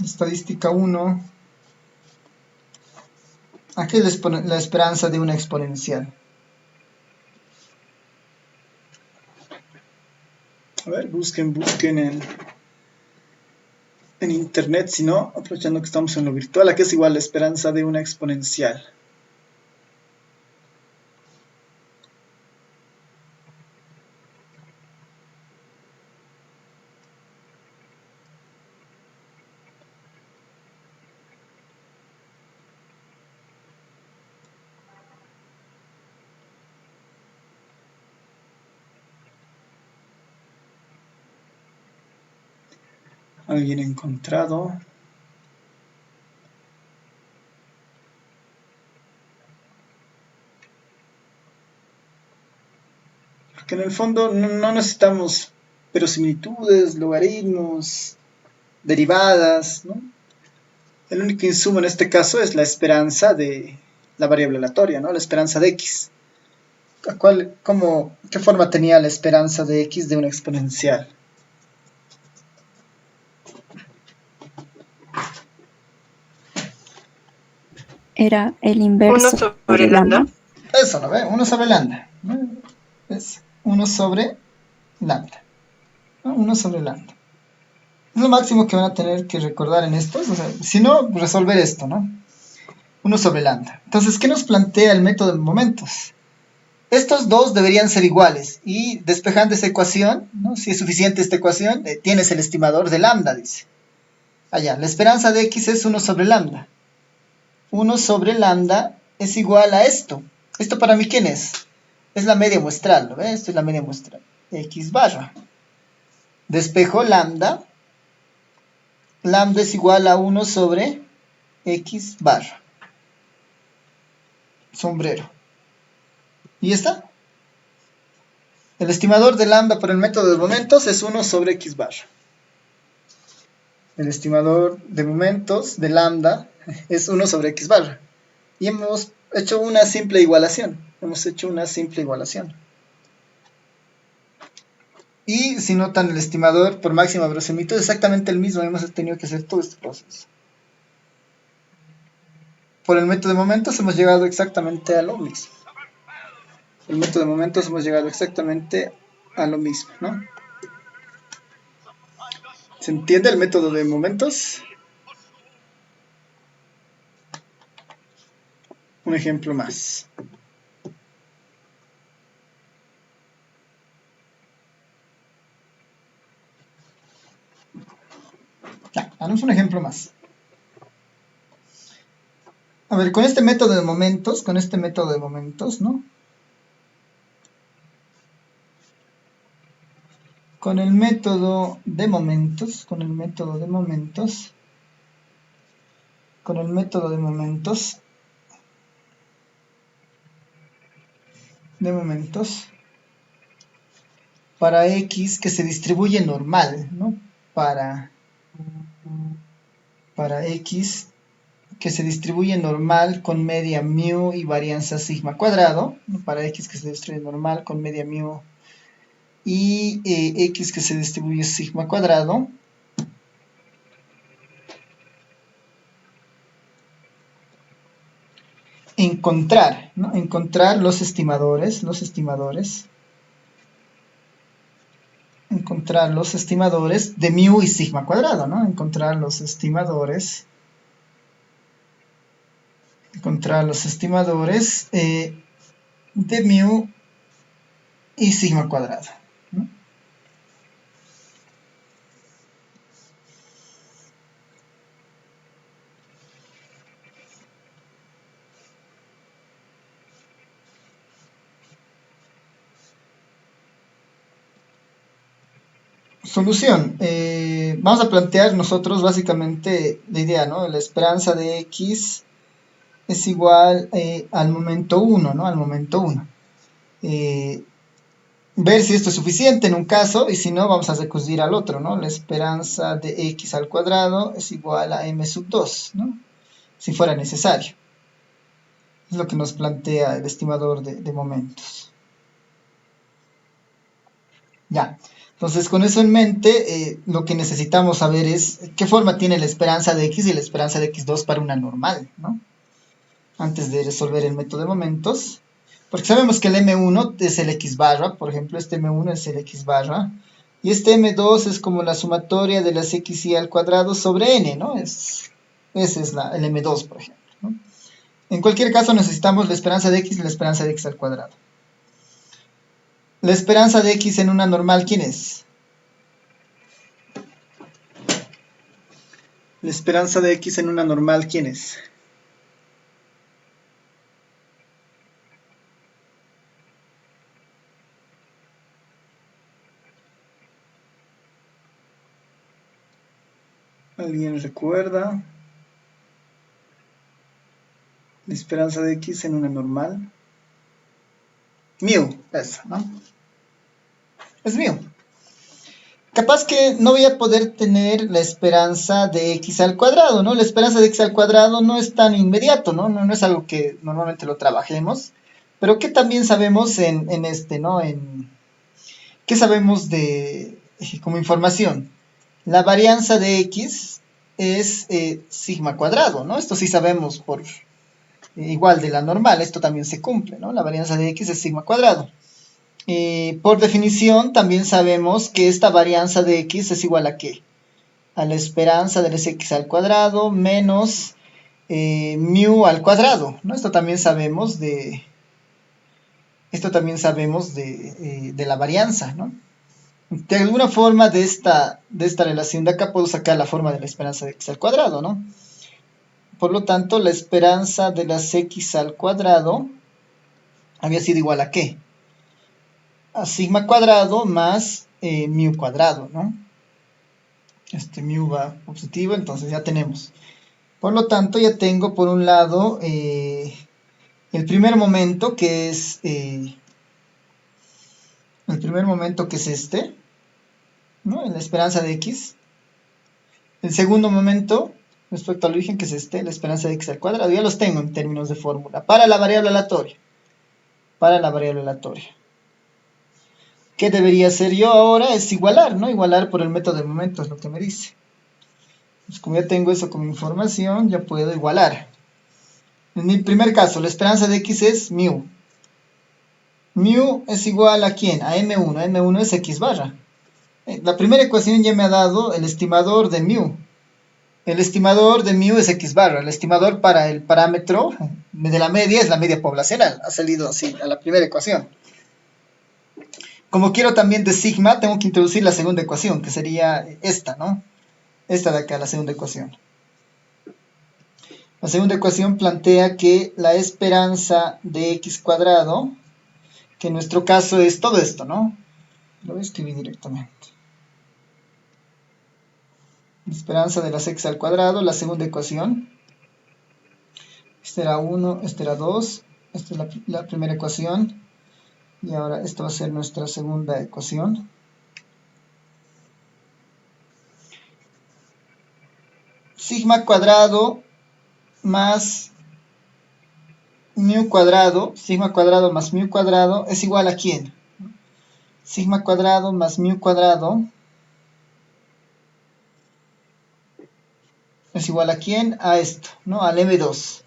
Estadística 1. Aquí es la esperanza de una exponencial. A ver, busquen en internet, si no, aprovechando que estamos en lo virtual, aquí es igual la esperanza de una exponencial. ¿Alguien ha encontrado? que en el fondo no necesitamos verosimilitudes, logaritmos, derivadas, ¿no? El único insumo en este caso es la esperanza de la variable aleatoria, ¿no? La esperanza de x. ¿Qué forma tenía la esperanza de x de una exponencial? Era el 1 inverso sobre de lambda. lambda. Eso, ¿no ve? 1 sobre lambda, ¿no? Es 1 sobre lambda, ¿no? 1 sobre lambda. Es lo máximo que van a tener que recordar en estos. O sea, si no, resolver esto, ¿no? 1 sobre lambda. Entonces, ¿qué nos plantea el método de momentos? Estos dos deberían ser iguales. Y despejando esa ecuación, ¿no? Si es suficiente esta ecuación, tienes el estimador de lambda, dice. Allá, la esperanza de x es 1 sobre lambda. 1 sobre lambda es igual a esto. ¿Esto para mí quién es? Es la media muestral, ¿lo ves? Esto es la media muestral. X barra. Despejo lambda. Lambda es igual a 1 sobre x barra. Sombrero. ¿Y ya está? El estimador de lambda por el método de momentos es 1 sobre x barra. El estimador de momentos de lambda es 1 sobre x barra. Y hemos hecho una simple igualación. Y si notan el estimador por máxima verosimilitud es exactamente el mismo. Hemos tenido que hacer todo este proceso. Por el método de momentos hemos llegado exactamente a lo mismo. ¿No? ¿Se entiende el método de momentos? Un ejemplo más. Ya, haremos un ejemplo más. A ver, con este método de momentos, ¿no? Con el método de momentos, para x que se distribuye normal, ¿no? Para x que se distribuye normal con media mu y varianza sigma cuadrado, ¿no? Para x que se distribuye normal con media mu y x que se distribuye sigma cuadrado, encontrar, ¿no? Encontrar los estimadores de mu y sigma cuadrado, ¿no? Encontrar los estimadores de mu y sigma cuadrado, ¿no? Solución. Vamos a plantear nosotros básicamente la idea, ¿no? La esperanza de x es igual al momento 1, ¿no? Al momento 1. Ver si esto es suficiente en un caso y si no vamos a recurrir al otro, ¿no? La esperanza de x al cuadrado es igual a m sub 2, ¿no? Si fuera necesario. Es lo que nos plantea el estimador de momentos. Ya. Entonces, con eso en mente, lo que necesitamos saber es qué forma tiene la esperanza de x y la esperanza de x2 para una normal, ¿no? Antes de resolver el método de momentos. Porque sabemos que el m1 es el x barra, por ejemplo, este m1 es el x barra. Y este m2 es como la sumatoria de las xy al cuadrado sobre n, ¿no? Ese es el m2, por ejemplo, ¿no? En cualquier caso necesitamos la esperanza de x y la esperanza de x al cuadrado. La esperanza de x en una normal, ¿quién es? La esperanza de x en una normal, ¿quién es? ¿Alguien recuerda? La esperanza de x en una normal. Mu, eso, ¿no? es mío. Capaz que no voy a poder tener la esperanza de x al cuadrado, ¿no? La esperanza de x al cuadrado no es tan inmediato, ¿no? No es algo que normalmente lo trabajemos, pero que también sabemos en este, ¿no? ¿Qué sabemos de, como información? La varianza de x es sigma cuadrado, ¿no? Esto sí sabemos por igual de la normal, esto también se cumple, ¿no? La varianza de x es sigma cuadrado. Por definición, también sabemos que esta varianza de x es igual a ¿qué? A la esperanza de x al cuadrado menos mu al cuadrado, ¿no? Esto también sabemos de la varianza, ¿no? De alguna forma de esta relación de acá puedo sacar la forma de la esperanza de x al cuadrado, ¿no? Por lo tanto, la esperanza de las x al cuadrado había sido igual a ¿qué? A sigma cuadrado más mu cuadrado, ¿no? Este mu va positivo, entonces ya tenemos. Por lo tanto, ya tengo por un lado el primer momento que es este, ¿no? En la esperanza de x. El segundo momento respecto al origen que es este, la esperanza de x al cuadrado. Ya los tengo en términos de fórmula para la variable aleatoria. ¿Qué debería hacer yo ahora? Es igualar, ¿no? Igualar por el método de momento es lo que me dice. Pues como ya tengo eso como información, ya puedo igualar. En mi primer caso, la esperanza de x es mu. Mu es igual a ¿quién? A m1. m1 es x barra. La primera ecuación ya me ha dado el estimador de mu. El estimador de mu es x barra. El estimador para el parámetro de la media es la media poblacional. Ha salido así a la primera ecuación. Como quiero también de sigma, tengo que introducir la segunda ecuación, que sería esta, ¿no? Esta de acá, la segunda ecuación. La segunda ecuación plantea que la esperanza de x cuadrado, que en nuestro caso es todo esto, ¿no? Lo voy a escribir directamente. La esperanza de las x al cuadrado, la segunda ecuación. Este era 1, este era 2, esta es la primera ecuación. Y ahora esta va a ser nuestra segunda ecuación. Sigma cuadrado más mu cuadrado más mu cuadrado es igual a ¿quién? Sigma cuadrado más mu cuadrado es igual a ¿quién? A esto, ¿no? Al m2.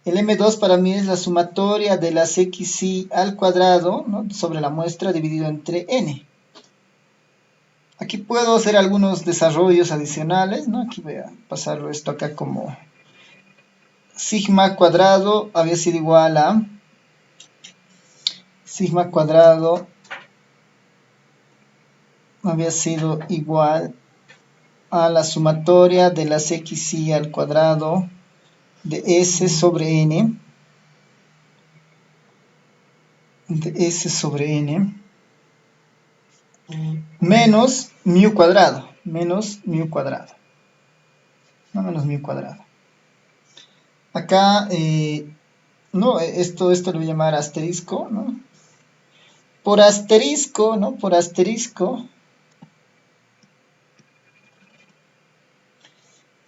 El m2 para mí es la sumatoria de las xy al cuadrado, ¿no? Sobre la muestra dividido entre n. Aquí puedo hacer algunos desarrollos adicionales, ¿no? Aquí voy a pasarlo esto acá como sigma cuadrado había sido igual a sigma cuadrado había sido igual a la sumatoria de las xy al cuadrado de s sobre n menos mu cuadrado, no menos mu cuadrado. Acá, no, esto lo voy a llamar asterisco, ¿no? Por asterisco, ¿no? Por asterisco.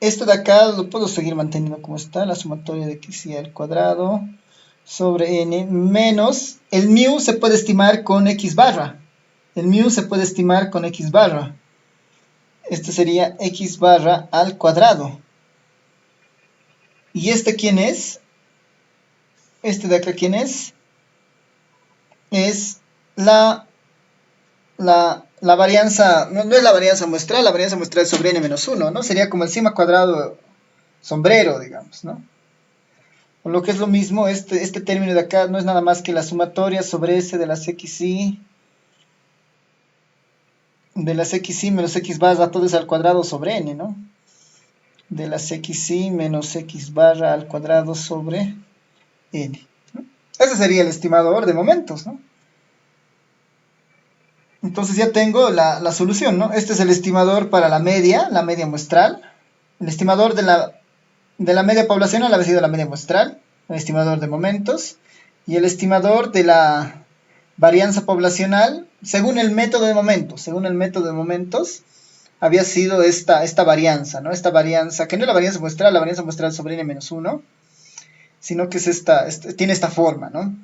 Esto de acá lo puedo seguir manteniendo como está, la sumatoria de xy al cuadrado sobre n menos, el mu se puede estimar con x barra. Este sería x barra al cuadrado. ¿Y este quién es? Este de acá, ¿quién es? Es la varianza, no es la varianza muestral, la varianza muestral es sobre n menos 1, ¿no? Sería como el sigma cuadrado sombrero, digamos, ¿no? O lo que es lo mismo, este término de acá no es nada más que la sumatoria sobre s de las xy menos x barra, todo es al cuadrado sobre n, ¿no? De las xy menos x barra al cuadrado sobre n, ¿no? Ese sería el estimador de momentos, ¿no? Entonces ya tengo la solución, ¿no? Este es el estimador para la media muestral. El estimador de la media poblacional había sido la media muestral, el estimador de momentos, y el estimador de varianza poblacional, según el método de momentos, había sido esta varianza, ¿no? Esta varianza, que no es la varianza muestral sobre n-1, sino que es tiene esta forma, ¿no?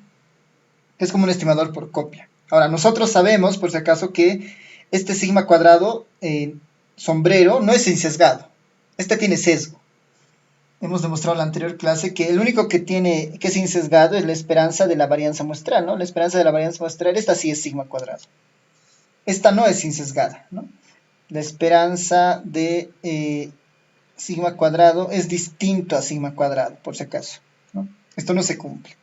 Es como un estimador por copia. Ahora, nosotros sabemos, por si acaso, que este sigma cuadrado sombrero no es insesgado. Este tiene sesgo. Hemos demostrado en la anterior clase que el único que es insesgado es la esperanza de la varianza muestral, ¿no? La esperanza de la varianza muestral, esta sí es sigma cuadrado. Esta no es insesgada, ¿no? La esperanza de sigma cuadrado es distinto a sigma cuadrado, por si acaso, ¿no? Esto no se cumple.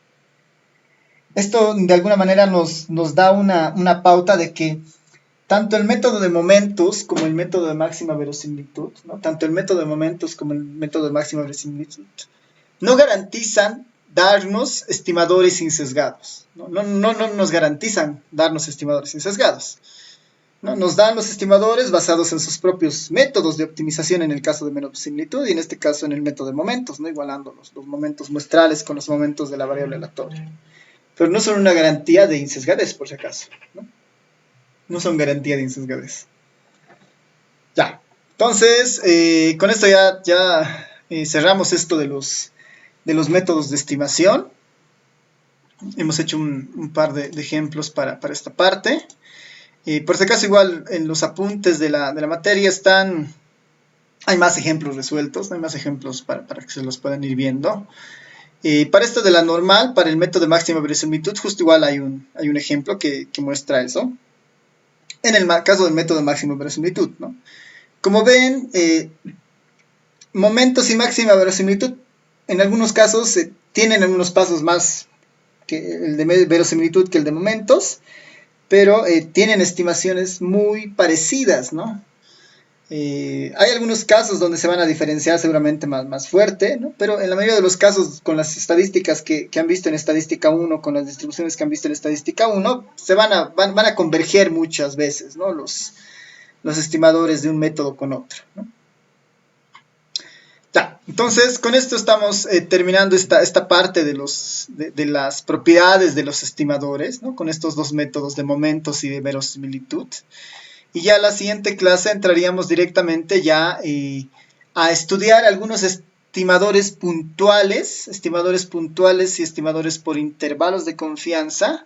Esto de alguna manera nos da una pauta de que tanto el método de momentos como el método de máxima verosimilitud, ¿no? Tanto el método de momentos como el método de máxima verosimilitud no garantizan darnos estimadores insesgados. No nos garantizan darnos estimadores insesgados, ¿no? Nos dan los estimadores basados en sus propios métodos de optimización en el caso de verosimilitud y en este caso en el método de momentos, ¿no? Igualando los momentos muestrales con los momentos de la variable aleatoria. Pero no son una garantía de insesgadez, por si acaso, ¿no? No son garantía de insesgadez. Ya, entonces, con esto ya cerramos esto de los métodos de estimación. Hemos hecho un par de ejemplos para esta parte. Por si acaso, igual en los apuntes de la materia hay más ejemplos resueltos, hay más ejemplos para que se los puedan ir viendo. Para esto de la normal, para el método de máxima verosimilitud, justo igual hay un ejemplo que muestra eso. En el caso del método de máxima verosimilitud, ¿no? Como ven, momentos y máxima verosimilitud, en algunos casos tienen algunos pasos más que el de verosimilitud que el de momentos, pero tienen estimaciones muy parecidas, ¿no? Hay algunos casos donde se van a diferenciar seguramente más fuerte, ¿no? Pero en la mayoría de los casos, con las estadísticas que han visto en estadística 1, con las distribuciones que han visto en estadística 1, se van a converger muchas veces, ¿no? Los estimadores de un método con otro, ¿no? Ya, entonces con esto estamos terminando esta parte de las propiedades de los estimadores, ¿no? Con estos dos métodos de momentos y de verosimilitud. Y ya en la siguiente clase entraríamos directamente ya a estudiar algunos estimadores puntuales y estimadores por intervalos de confianza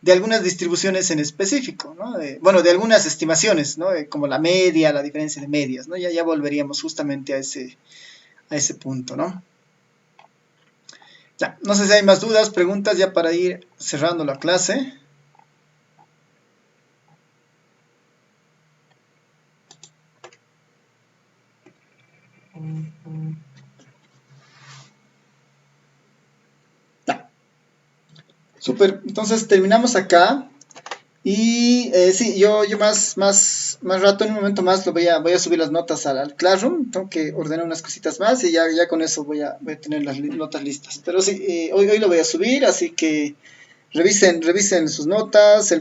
de algunas distribuciones en específico, ¿no? De algunas estimaciones, ¿no? Como la media, la diferencia de medias, ¿no? Ya volveríamos justamente a ese punto, ¿no? Ya, no sé si hay más dudas, preguntas ya para ir cerrando la clase. Ya. Súper, entonces terminamos acá. Y sí, yo más rato, en un momento más, voy a subir las notas al Classroom. Tengo que ordenar unas cositas más y ya con eso voy a tener las notas listas. Pero sí, hoy lo voy a subir, así que revisen sus notas,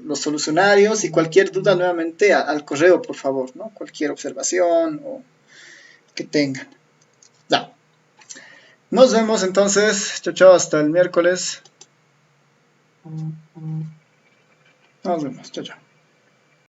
los solucionarios y cualquier duda nuevamente al correo, por favor, ¿no? Cualquier observación o que tengan. Ya. Nos vemos entonces. Chao, chao, hasta el miércoles. Nos vemos. Chao, chao.